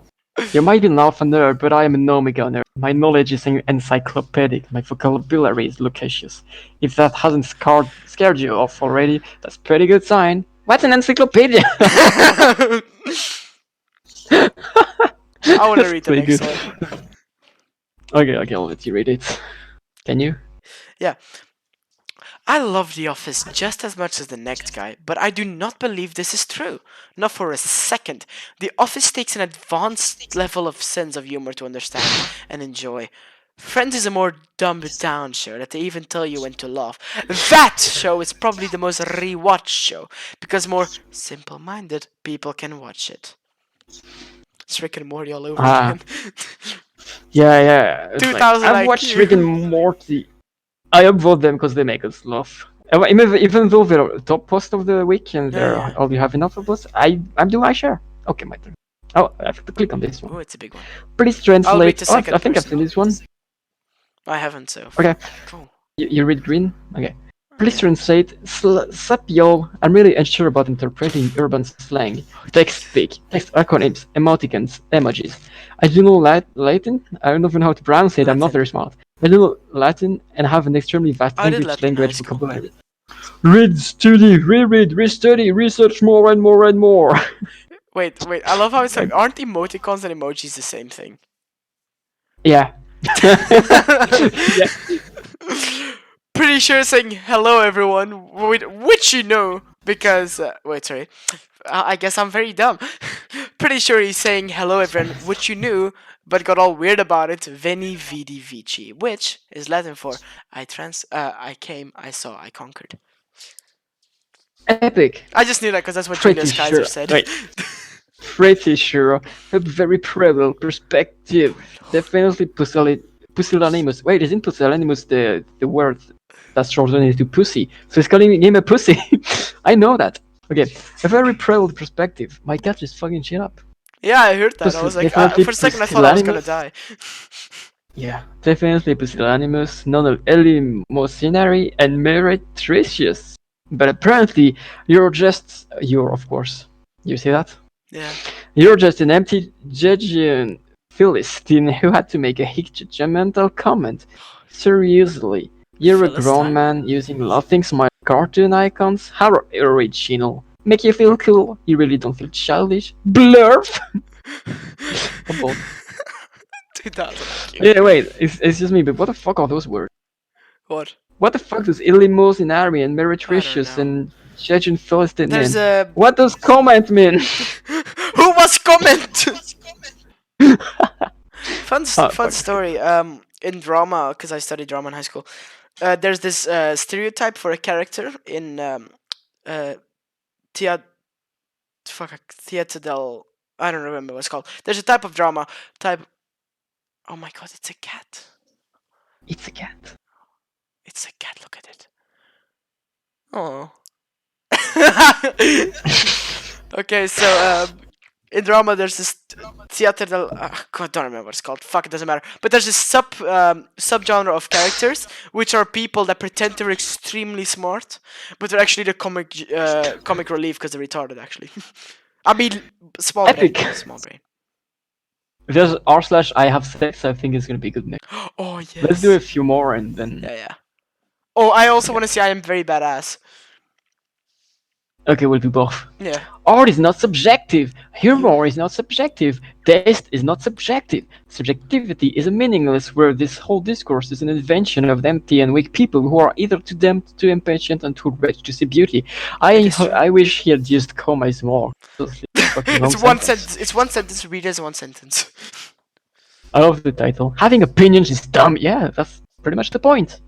you might be an alpha nerd, but I am an omega nerd. My knowledge is encyclopedic. My vocabulary is loquacious. If that hasn't scared you off already, that's a pretty good sign. What's an encyclopedia? I want to That's read the pretty next good. one. Okay, I'll let you read it. Can you? Yeah. I love The Office just as much as the next guy, but I do not believe this is true. Not for a second. The Office takes an advanced level of sense of humor to understand and enjoy. Friends is a more dumbed down show that they even tell you when to laugh. That show is probably the most rewatched show because more simple minded people can watch it. It's Rick and Morty all over Ah, again. yeah. It's like 2000 I've watched Rick and IQ. Morty. I upvote them because they make us laugh. Even though they're top post of the week and Yeah, they're yeah. all you have enough of us, I'm doing my share. Okay, my turn. Oh, I have to click on this one. Oh, it's a big one. Please I'll read translate. the Oh, second I think I've person. seen this one. I haven't, so. Okay, Cool. you read green. Okay. Please Okay. translate. Sup yo. I'm really unsure about interpreting urban slang, text speak, text acronyms, emoticons, emojis. I do know Latin. I don't even know how to pronounce it. I'm not Latin. very smart. I do know Latin and have an extremely vast I did Latin in high language school. vocabulary. Read, study, reread, restudy, research more and more and more. Wait. I love how it's like, aren't emoticons and emojis the same thing? Yeah. Yeah. Pretty sure saying hello everyone, which you know, because wait, sorry. I guess I'm very dumb. Pretty sure he's saying hello everyone, which you knew, but got all weird about it. Veni vidi vici, which is Latin for I came, I saw, I conquered. Epic. I just knew that because that's what Pretty Julius Kaiser sure. said. Wait. Pretty sure. A very parallel perspective. Definitely pusillanimous. Wait, isn't pusillanimous the word that's shortened to pussy? So he's calling him a pussy. I know that. Okay, a very parallel perspective. My cat is fucking shit up. Yeah, I heard that. I was like, Definitely for a second, I thought I was gonna pusillanimous. die. Yeah, definitely pusillanimous, non-eleemosynary, and meretricious. But apparently, you're of course. You see that? Yeah, You're just an empty judging Philistine who had to make a judgmental comment. Seriously, you're a grown Philistine. man using laughing smile cartoon icons? How original. Make you feel cool? You really don't feel childish? Blurf! Or both. 2000 IQ. Yeah, wait, it's just me, but what the fuck are those words? What? What the fuck does eleemosynary and I don't meretricious know. and judging Philistine There's mean? a. What does comment mean? Who was comment? Oh, Fun fuck. story. In drama, because I studied drama in high school. There's this stereotype for a character in uh, Tia. Fuck, Theater del. I don't remember what it's called. There's a type of drama type. Oh my god, it's a cat. It's a cat. It's a cat. Look at it. Oh. Okay, so in drama there's this theater del. God, I don't remember what it's called. Fuck, it doesn't matter. But there's this subgenre of characters which are people that pretend they're extremely smart, but they're actually the comic relief because they're retarded. Actually, I mean, small brain, Epic. small brain. If there's r/I have sex, I think it's gonna be good next. Oh Let's do a yes. few more and then. Yeah, yeah. Oh, I also Okay. want to see I am very badass. Okay, we'll do both. Yeah. Art is not subjective. You. Humor is not subjective. Taste is not subjective. Subjectivity is a meaningless word. This whole discourse is an invention of empty and weak people who are either too damned, too impatient, and too rich to see beauty. It is true. I wish he had used commas more. It's a fucking long It's one sentence. sentence. It's one sentence. Read as one sentence. I love the title. Having opinions is dumb. Yeah, that's pretty much the point.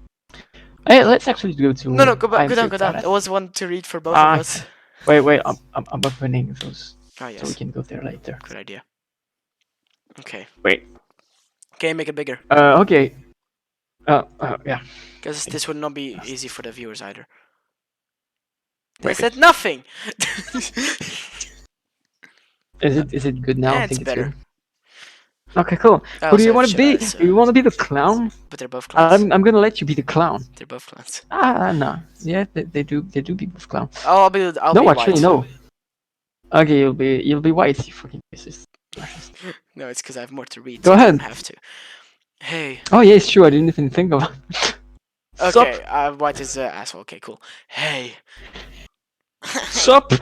Hey, let's actually go No, no, to go back, I'm go down, so go down. badass. There was one to read for both of Ah, us. wait, I'm opening those Ah, so we yes. can go there later. Good idea. Okay. Wait. Okay, make it bigger. Okay. Yeah. Because this would not be easy for the viewers either. They Wait. said nothing! Is it good now? I It's think it's better. good. Okay, cool. I Who do also you have want to shit be? eyes, Do you want to be the clown? But they're both clowns. I'm gonna let you be the clown. They're both clowns. No. Yeah, they do be both clowns. Oh, I'll be No, actually, white. no. Okay, you'll be white. You fucking racist. No, it's because I have more to read. Go so I ahead. don't have to. Hey. Oh yeah, it's true. I didn't even think of it. Okay, white is asshole. Okay, cool. Hey. Sup?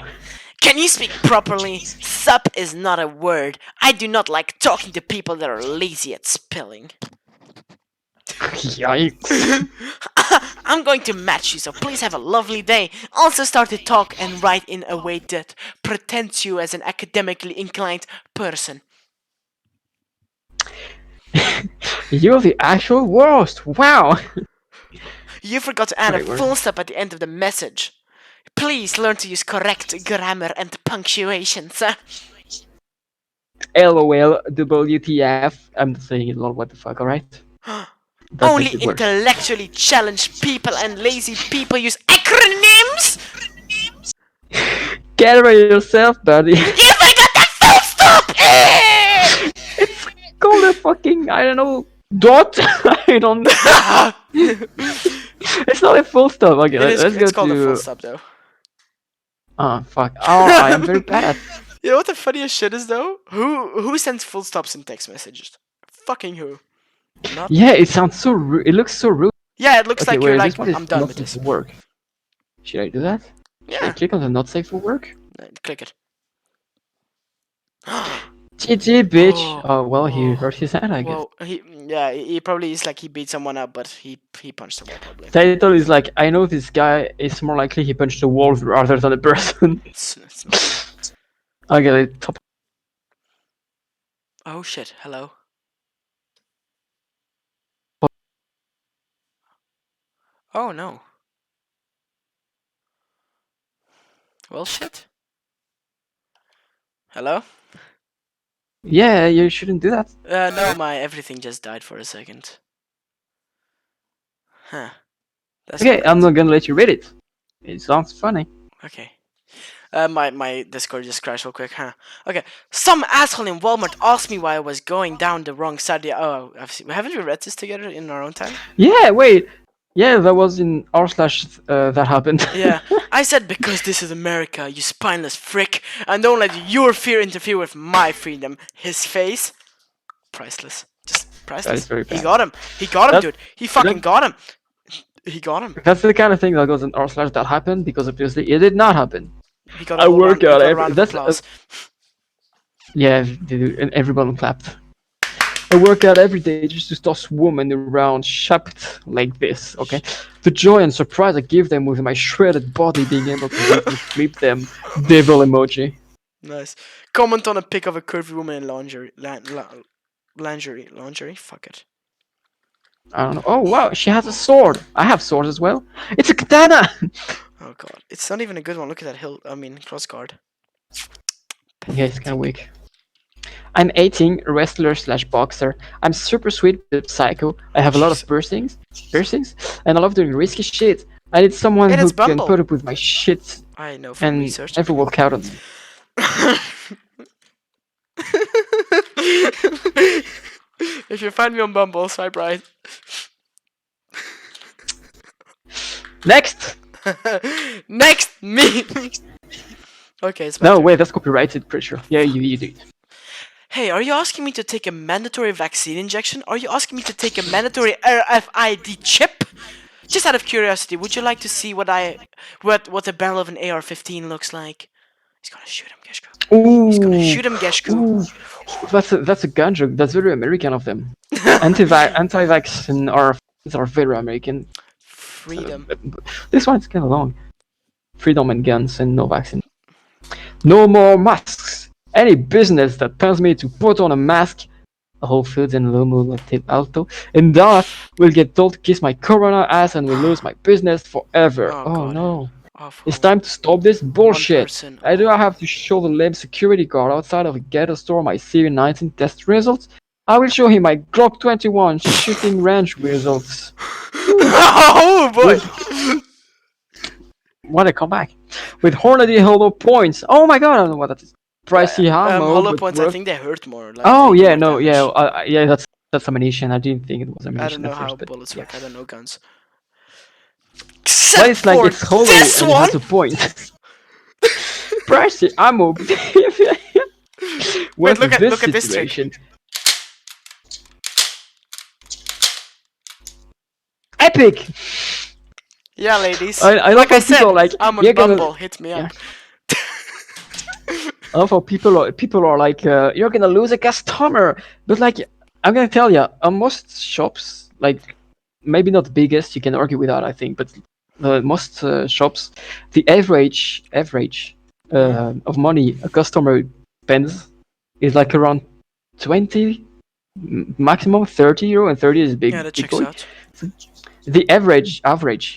Can you speak properly? Sup is not a word. I do not like talking to people that are lazy at spelling. Yikes. I'm going to match you, so please have a lovely day. Also start to talk and write in a way that pretends you as an academically inclined person. You're the actual worst. Wow. You forgot to add a Wait, where- full stop at the end of the message. Please learn to use correct grammar and punctuation, sir. LOL, WTF. I'm not saying it, lol, what the fuck, alright? That Only makes it worse. intellectually challenged people and lazy people use acronyms! Get over yourself, buddy. You forgot the full stop! It's called a fucking, I don't know, dot? I don't know. It's not a full stop. Okay, let's go it's called a full to... stop, though. Oh, fuck. Oh, I am very bad at... You know what the funniest shit is, though? Who sends full stops in text messages? Fucking who? Not. Yeah, it sounds so rude. It looks so rude. Yeah, it looks Okay, like wait, you're this like, one is I'm done not with safe this. for work. Should I do that? Should I Yeah. click on the not safe for work? Click it. GG, bitch. Oh, Oh, well, he oh. hurt his head, I guess. Well, he probably is like he beat someone up, but he punched someone probably. Title is like, I know this guy is more likely he punched a wall rather than a person. It's not. Okay, like, top. Oh shit! Hello. Oh no. Well, shit. Hello. Yeah, you shouldn't do that. No, my everything just died for a second. Huh. That's Okay, not I'm great. not gonna let you read it. It sounds funny. Okay. My Discord just crashed real quick, huh? Okay. Some asshole in Walmart asked me why I was going down the wrong side. Oh, haven't we read this together in our own time? Yeah, wait. Yeah, that was in r slash that happened. Yeah. I said because this is America, you spineless frick, and don't let your fear interfere with my freedom. His face, priceless. Just That is priceless. very He bad. got him. He got him, That, dude. He fucking that got him. He got him. that's the kind of thing that goes in r slash that happened because obviously it did not happen. He got a I whole round. work He out got a every round of that's applause. yeah, and everyone clapped. I work out every day just to toss women around shaped like this, okay? The joy and surprise I give them with my shredded body being able to weakly flip them. Devil emoji. Nice. Comment on a pic of a curvy woman in lingerie. Lingerie. Fuck it. I don't know. Oh wow, she has a sword. I have swords as well. It's a katana! Oh god, it's not even a good one. Look at that hill. I mean, cross guard. Yeah, it's kinda Pathetic. weak. I'm 18, wrestler slash boxer. I'm super sweet but psycho. I Oh have a lot jeez. of piercings, and I love doing risky shit. I need someone Hey, who that's can Bumble. put up with my shit I know from and research. never walk out on me. If you find me on Bumble, swipe right. Next! Next, me. Okay, it's my No, turn. wait, that's copyrighted, pretty sure. Yeah, you do it. Hey, are you asking me to take a mandatory vaccine injection? Are you asking me to take a mandatory RFID chip? Just out of curiosity, would you like to see what the barrel of an AR-15 looks like? He's gonna shoot him, Gexku. He's gonna Ooh, shoot him, Gexku. ooh, that's a gun joke. That's very American of them. Anti-vaccine are very American. Uh, Freedom. this one's kind of long. Freedom and guns and no vaccine. No more masks. Any business that tells me to put on a mask, Whole Foods and Lomo Latte Alto, and thus will get told to kiss my corona ass and will lose my business forever. Oh Oh god. no. It's Awful. time to stop this One bullshit. person. I do Oh. not have to show the lame security guard outside of a ghetto store my CV-19 test results. I will show him my Glock 21 shooting range results. Oh boy! With what a comeback. With Hornady Hollow points. Oh my god, I don't know what that is. Pricey ammo, Hollow but points, I worth. think they hurt more. Like, Oh they do yeah, more no, yeah, damage. yeah. That's ammunition. I didn't think it was I don't ammunition know at how first, but bullets yeah. work. I don't know guns. Well, Except it's like for it's hollow this and it one! has a point. Pricey ammo. Wait, What's this look at this trick. situation? Epic. Yeah, ladies. I love Like I how people are said, like, I'm on you're gonna. Bumble. Hit me Yeah. up. I love how people are like, you're gonna lose a customer, but like, I'm gonna tell you, on most shops, like, maybe not the biggest, you can argue with that, I think, but most shops, the average Mhm. of money a customer spends is like around 20, maximum 30 euro, and 30 is a Yeah, that big checks boy. out. So the average.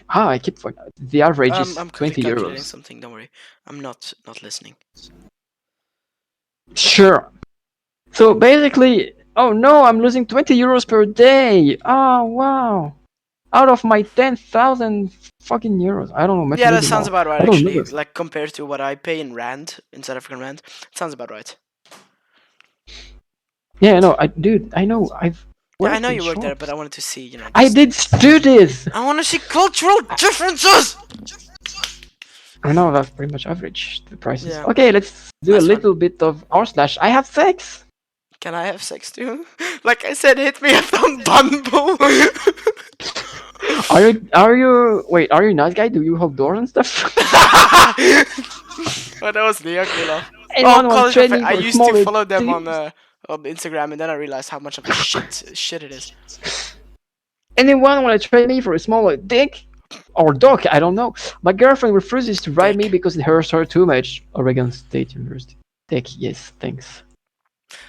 I keep forgetting. The average is I'm quickly 20 calculating euros. something. Don't worry. I'm not listening. Sure. So basically, oh no, I'm losing 20 euros per day. Oh wow. Out of my 10,000 fucking euros. I don't know, Yeah, that maybe sounds more. about right, I don't know actually. this. Like, compared to what I pay in Rand, in South African Rand. It sounds about right. Yeah, no, dude, I know. I've Yeah, I worked know in you work there, but I shops. wanted to see, I just. did do this. I want to see cultural differences! I know that's pretty much average, the prices. Yeah, Okay, let's do a that's fun. little bit of r slash. I have sex. Can I have sex too? Like I said, hit me up on Bumble! Are you a nice guy? Do you hold doors and stuff? Oh, that was the ugly laugh. Oh, Anyone want to college trade cafe. me I for a used to smaller follow them dick? on Instagram, and then I realized how much of a shit it is. Anyone want to trade me for a smaller dick? Or dog, I don't know. My girlfriend refuses to ride me Dick. because it hurts her too much. Oregon State University. Dick, yes, thanks.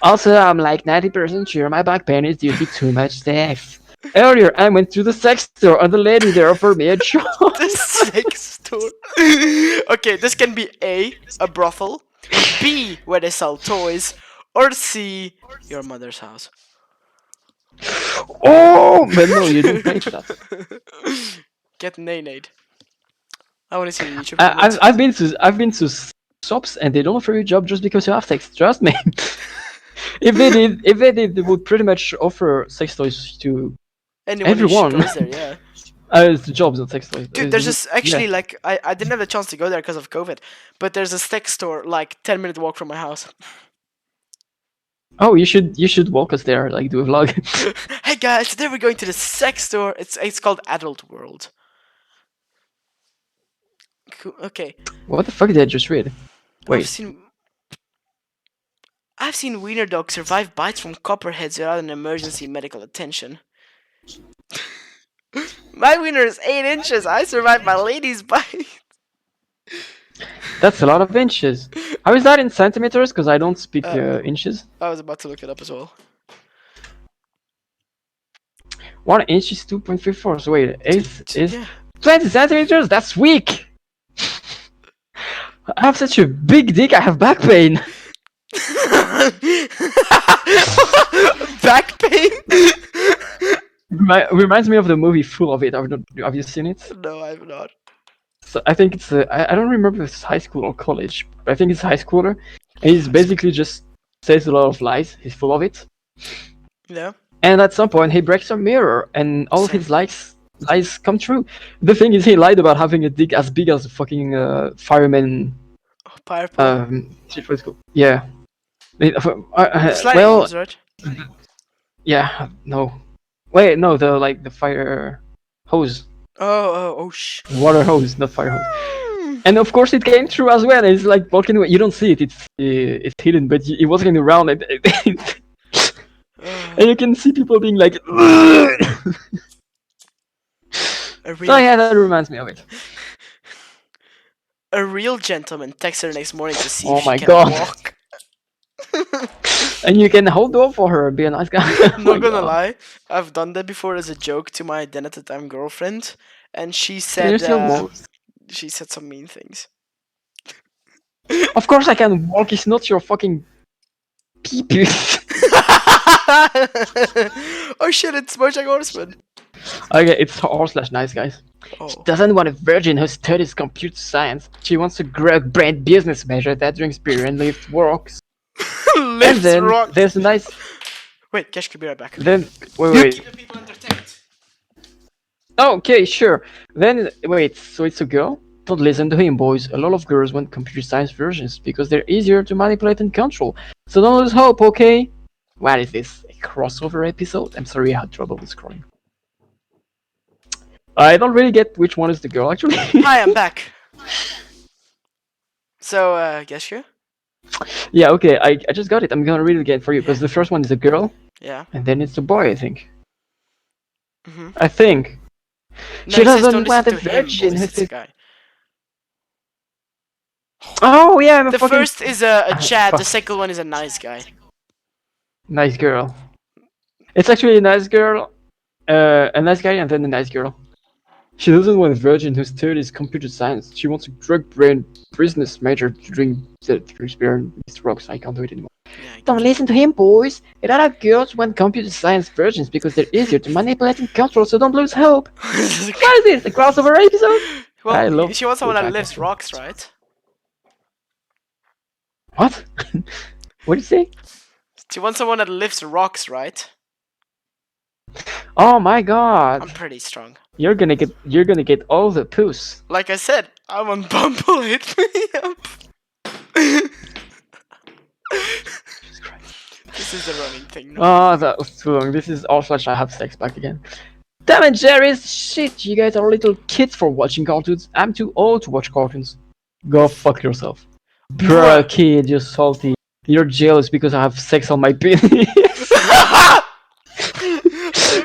Also, I'm like 90% sure my back pain is due to too much sex. Earlier, I went to the sex store and the lady there offered me a job. The sex store. Okay, this can be a brothel, B, where they sell toys, or C, your mother's house. Oh, but no, you don't pay for that. Get nay-nayed. I want to see the YouTube I, I've comments. I've been to shops and they don't offer you a job just because you have sex. Trust me. They would pretty much offer sex toys to Anyone who everyone. goes there, yeah. It's jobs, not sex toys. Dude, there's this Yeah. actually like I didn't have the chance to go there because of COVID, but there's a sex store like 10-minute walk from my house. Oh, you should walk us there, like do a vlog. Hey guys, today we're going to the sex store. It's called Adult World. Cool. Okay, What the fuck did I just read? I've Wait, seen I've seen wiener dogs survive bites from copperheads without an emergency medical attention. My wiener is 8 inches. I survived my lady's bite. that's a lot of inches. How is that in centimeters? Because I don't speak Uh, inches. I was about to look it up as well. 1 inch is 2.34. So wait, eighth is Yeah. 20 centimeters. That's weak. I have such a big dick. I have back pain. Back pain? Reminds me of the movie Full of It. Have you seen it? No, I'm not. So I think it's I don't remember if it's high school or college, but I think it's high schooler. And he's basically just says a lot of lies. He's full of it. Yeah. And at some point, he breaks a mirror, and all of Same. his lies come true. The thing is, he lied about having a dick as big as a fucking fireman. Oh, Purple. Shit, what's it called? Yeah. Sliding Well, hose, right? yeah, no. Wait, no, the fire hose, Oh, shh. water hose, not fire hose. And of course, it came true as well. It's like walking away. You don't see it; it's hidden, but it was walking around, and you can see people being like. A So real, yeah, that reminds me of it. a real gentleman texts her next morning to see Oh if she my can God. walk. And you can hold door for her, be a nice guy. Oh my Not gonna God. lie, I've done that before as a joke to my then at the time girlfriend, and she Can you said still walk? some mean things. Of course I can walk. It's not your fucking pee-pee. Oh shit! It's BoJack Horseman. Okay, it's r/nice guys. She Oh. doesn't want a virgin who studies computer science. She wants a great brand business major that drinks beer and lifts rocks. And Lifts then rock. there's a nice. Wait, Gexku, be right back. Then You wait. keep the people entertained. Okay, sure. Then wait. So it's a girl. Don't listen to him, boys. A lot of girls want computer science versions because they're easier to manipulate and control. So don't lose hope, okay? What is this? A crossover episode? I'm sorry, I had trouble with scrolling. I don't really get which one is the girl, actually. Hi, I'm back. So, Gexku? Yeah, okay, I just got it. I'm gonna read it again for you, because Yeah. the first one is a girl, Yeah. and then it's a boy, I think. Mm-hmm. I think. No, She he says doesn't don't want listen a to him, virgin boys. who It's a says, guy. oh yeah, I'm a The fucking first is a Chad. The fuck. second one is a nice guy. Nice girl. It's actually a nice girl, a nice guy, and then a nice girl. She doesn't want a virgin who studies computer science. She wants a drug brain business major to drink beer and these rocks. I can't do it anymore. Yeah, Don't listen to him, boys. A lot of girls want computer science virgins because they're easier to manipulate and control, so don't lose hope. What is this? A crossover episode? Well, I love she wants someone that BoJack lifts Horseman. rocks, right? What? What did you say? She wants someone that lifts rocks, right? Oh my God! I'm pretty strong. You're gonna get all the puss. Like I said, I'm on Bumble. Hit me up. Jesus Christ. This is the running thing. No? Oh, that was too long. This is r/I have sex back again. Damn it, Jerry's shit! You guys are little kids for watching cartoons. I'm too old to watch cartoons. Go fuck yourself. Bruh, kid, you're salty. You're jealous because I have sex on my penis.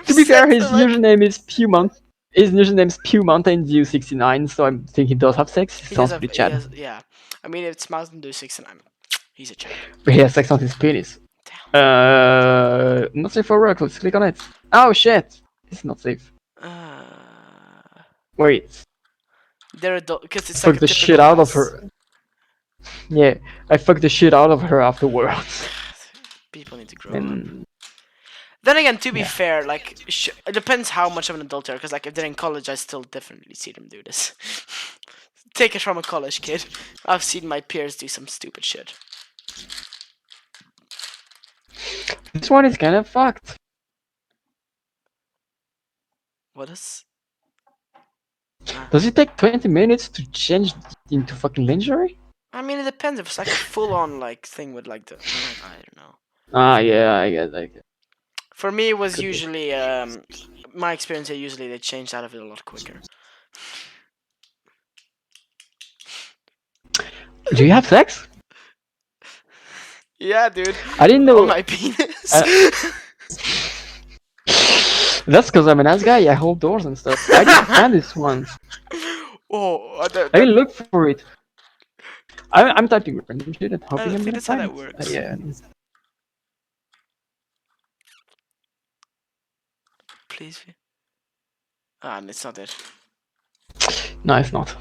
To be fair, his username is Pewmont. His username is PewMountainDew69, so I think he does have sex. He sounds pretty Chad. Yeah. I mean, it's Mountain Dew 69. He's a Chad. But he has sex on his penis. Not safe for work. Let's click on it. Oh shit! It's not safe. Wait. They're adult because it's Fuck like a the typical shit out of class. her. Yeah, I fucked the shit out of her afterwards. People need to grow up. And Then again, to be Yeah. fair, like it depends how much of an adult they are. Because like if they're in college, I still definitely see them do this. Take it from a college kid. I've seen my peers do some stupid shit. This one is kind of fucked. What is? Does it take 20 minutes to change into fucking lingerie? I mean, it depends. If it's like a full-on like thing with like the, I don't know. Ah, yeah, I get. For me, it was Could be. usually my experience. Usually they changed out of it a lot quicker. Do you have sex? Yeah, dude. I didn't On know. my penis. That's because I'm a nice guy. I hold doors and stuff. I didn't find this one. Oh, I didn't look for it. I'm typing random shit and I hoping don't I'm think gonna that's how find that it. works. Yeah. Please. And it's not it. No, it's not.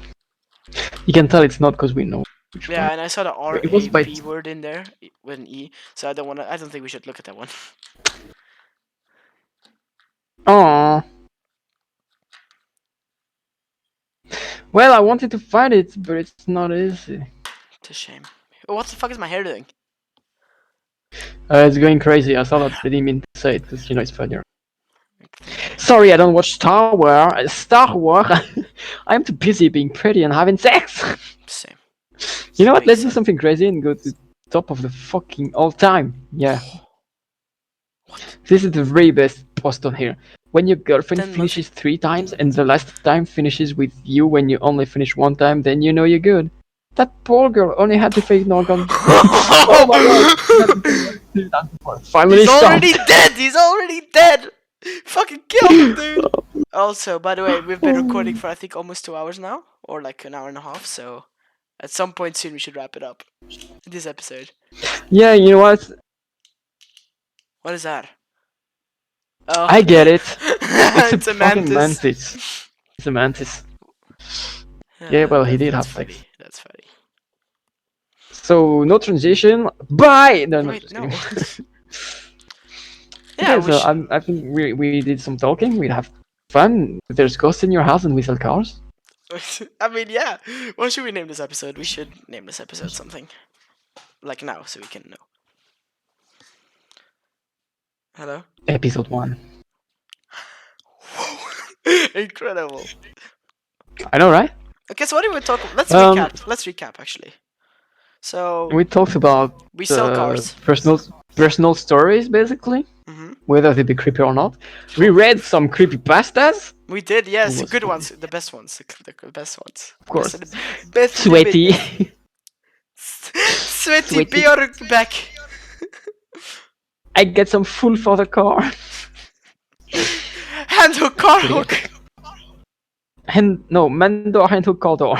You can tell it's not because we know which Yeah, one. and I saw the It was by. RAV word in there with an E, so I don't want to. I don't think we should look at that one. Aww. Well, I wanted to find it, but it's not easy. It's a shame. What the fuck is my hair doing? It's going crazy. I saw that. I didn't mean to say it because it's funnier. Thank you. Sorry, I don't watch Star Wars. Star Wars. I'm too busy being pretty and having sex. Same. You know what? Makes Let's do sense. something crazy and go to top of the fucking all time. Yeah. What? This is the very best post on here. When your girlfriend 10 months. finishes 3 times and the last time finishes with you when you only finish 1 time, then you know you're good. That poor girl only had to face an organ. Oh my god! Finally He's already stopped. dead. He's already dead. Fucking kill him, dude. Also, by the way, we've been recording for I think almost 2 hours now, or like an hour and a half. So, at some point soon, we should wrap it up. This episode. Yeah, you know what? What is that? Oh, I get it. It's a it's a fucking mantis. mantis. It's a mantis. Yeah, well, he did That's have funny. sex. That's funny. So no transition. Bye. No, Wait, just no. kidding. Yeah, Okay, we so should. I think we did some talking. We have fun. There's ghosts in your house and we sell cars. I mean, yeah. What should we name this episode? We should name this episode something. Like now, so we can know. Hello? Episode 1. Incredible. I know, right? Okay, so what do we talk about? Let's Um, recap. Let's recap, actually. So, we talked about we sell cars. personal stories, basically, Mm-hmm. whether they be creepy or not. We read some creepy pastas. We did, It yes. was Good funny. ones. The best ones. The best ones. Of course. Best of the Sweaty. best. Sweaty Sweaty. Björk back. I get some food for the car. Handhook, car hook. Mando handhook car door.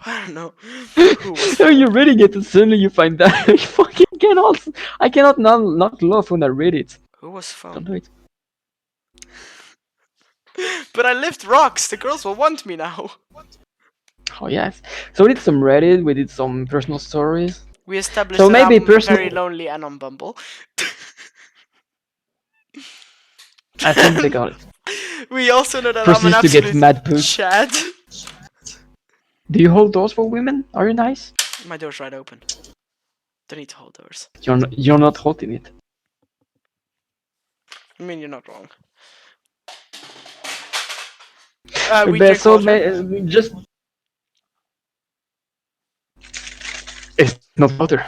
I don't know. Who was Oh, you reading it and suddenly you find that I fucking cannot. I cannot not laugh when I read it. Who was Don't phone? do it. But I lift rocks. The girls will want me now. Oh yes. So we did some Reddit. We did some personal stories. We established So that maybe I'm personal. very lonely and on Bumble. I think they got it. We also know that I'm an Proceeds to get absolute mad poop. Chad. Do you hold doors for women? Are you nice? My door's right open. Don't need to hold doors. You're not holding it. I mean, you're not wrong. We But drink so water. just. It's not water.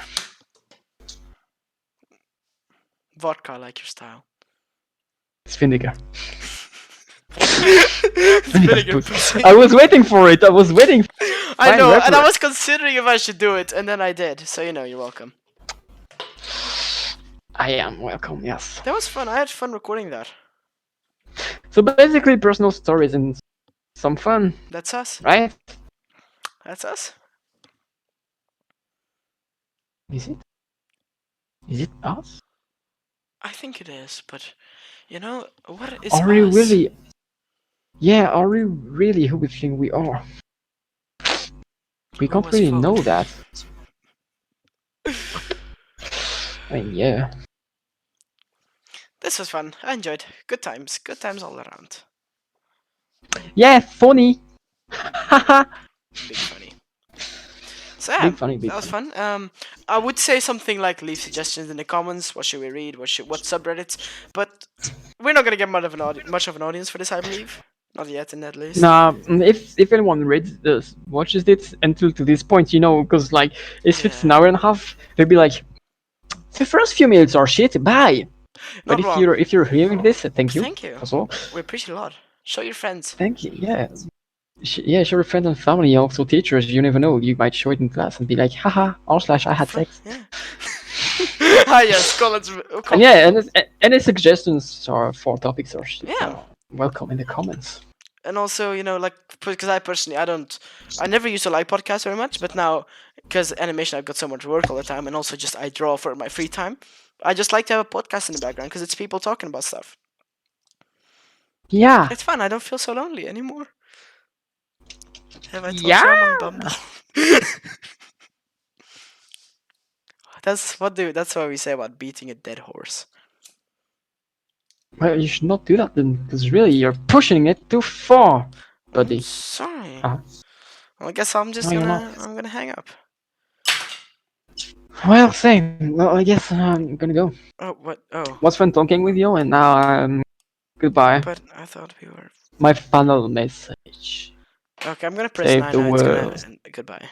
Vodka, I like your style. It's vinegar. Vinegar pussy. I was waiting for it. I was waiting. I Fine know, and I reference. was considering if I should do it, and then I did. So you know, you're welcome. I am welcome. Yes. That was fun. I had fun recording that. So basically, personal stories and some fun, That's us. right? That's us. Is it? Is it us? I think it is, but you know what is Are we us? really? Yeah, are we really who we think we are? We Who can't was really phone? know that. I mean, yeah. This was fun. I enjoyed. Good times. Good times all around. Yeah, funny. Haha. Big funny. So yeah, Big funny, that big was funny. fun. I would say something like leave suggestions in the comments. What should we read? What subreddits? But we're not gonna get much of an audience for this, I believe. Not yet, in at least. Nah, if anyone reads this, watches it until to this point, because like if it's an Yeah, hour and a half, they'll be like, the first few minutes are shit, bye. But not if wrong. you're hearing this, thank you Thank you. as well. We appreciate a lot. Show your friends. Thank you. Yeah, yeah. Show your friends and family, also teachers. You never know. You might show it in class and be like, haha, r slash I had sex. Yeah. Ah yes, comments. And yeah, any suggestions or for topics or shit Yeah. are welcome in the comments. And also, like, because I personally, I never used to like podcasts very much, but now, because animation, I've got so much work all the time, and also just I draw for my free time. I just like to have a podcast in the background because it's people talking about stuff. Yeah. It's fun. I don't feel so lonely anymore. Have I told Yeah. you I'm on Bumble? That's what we say about beating a dead horse. Well, you should not do that then, because really you're pushing it too far, I'm buddy. sorry. Uh, Well, I guess I'm just no, you're not. gonna hang up. Well, same. Well, I guess I'm gonna go. Oh, what? Oh, Was fun talking with you, and now goodbye. but I thought we were. My final message: Okay, I'm gonna press save nine the now. It's gonna world. goodbye.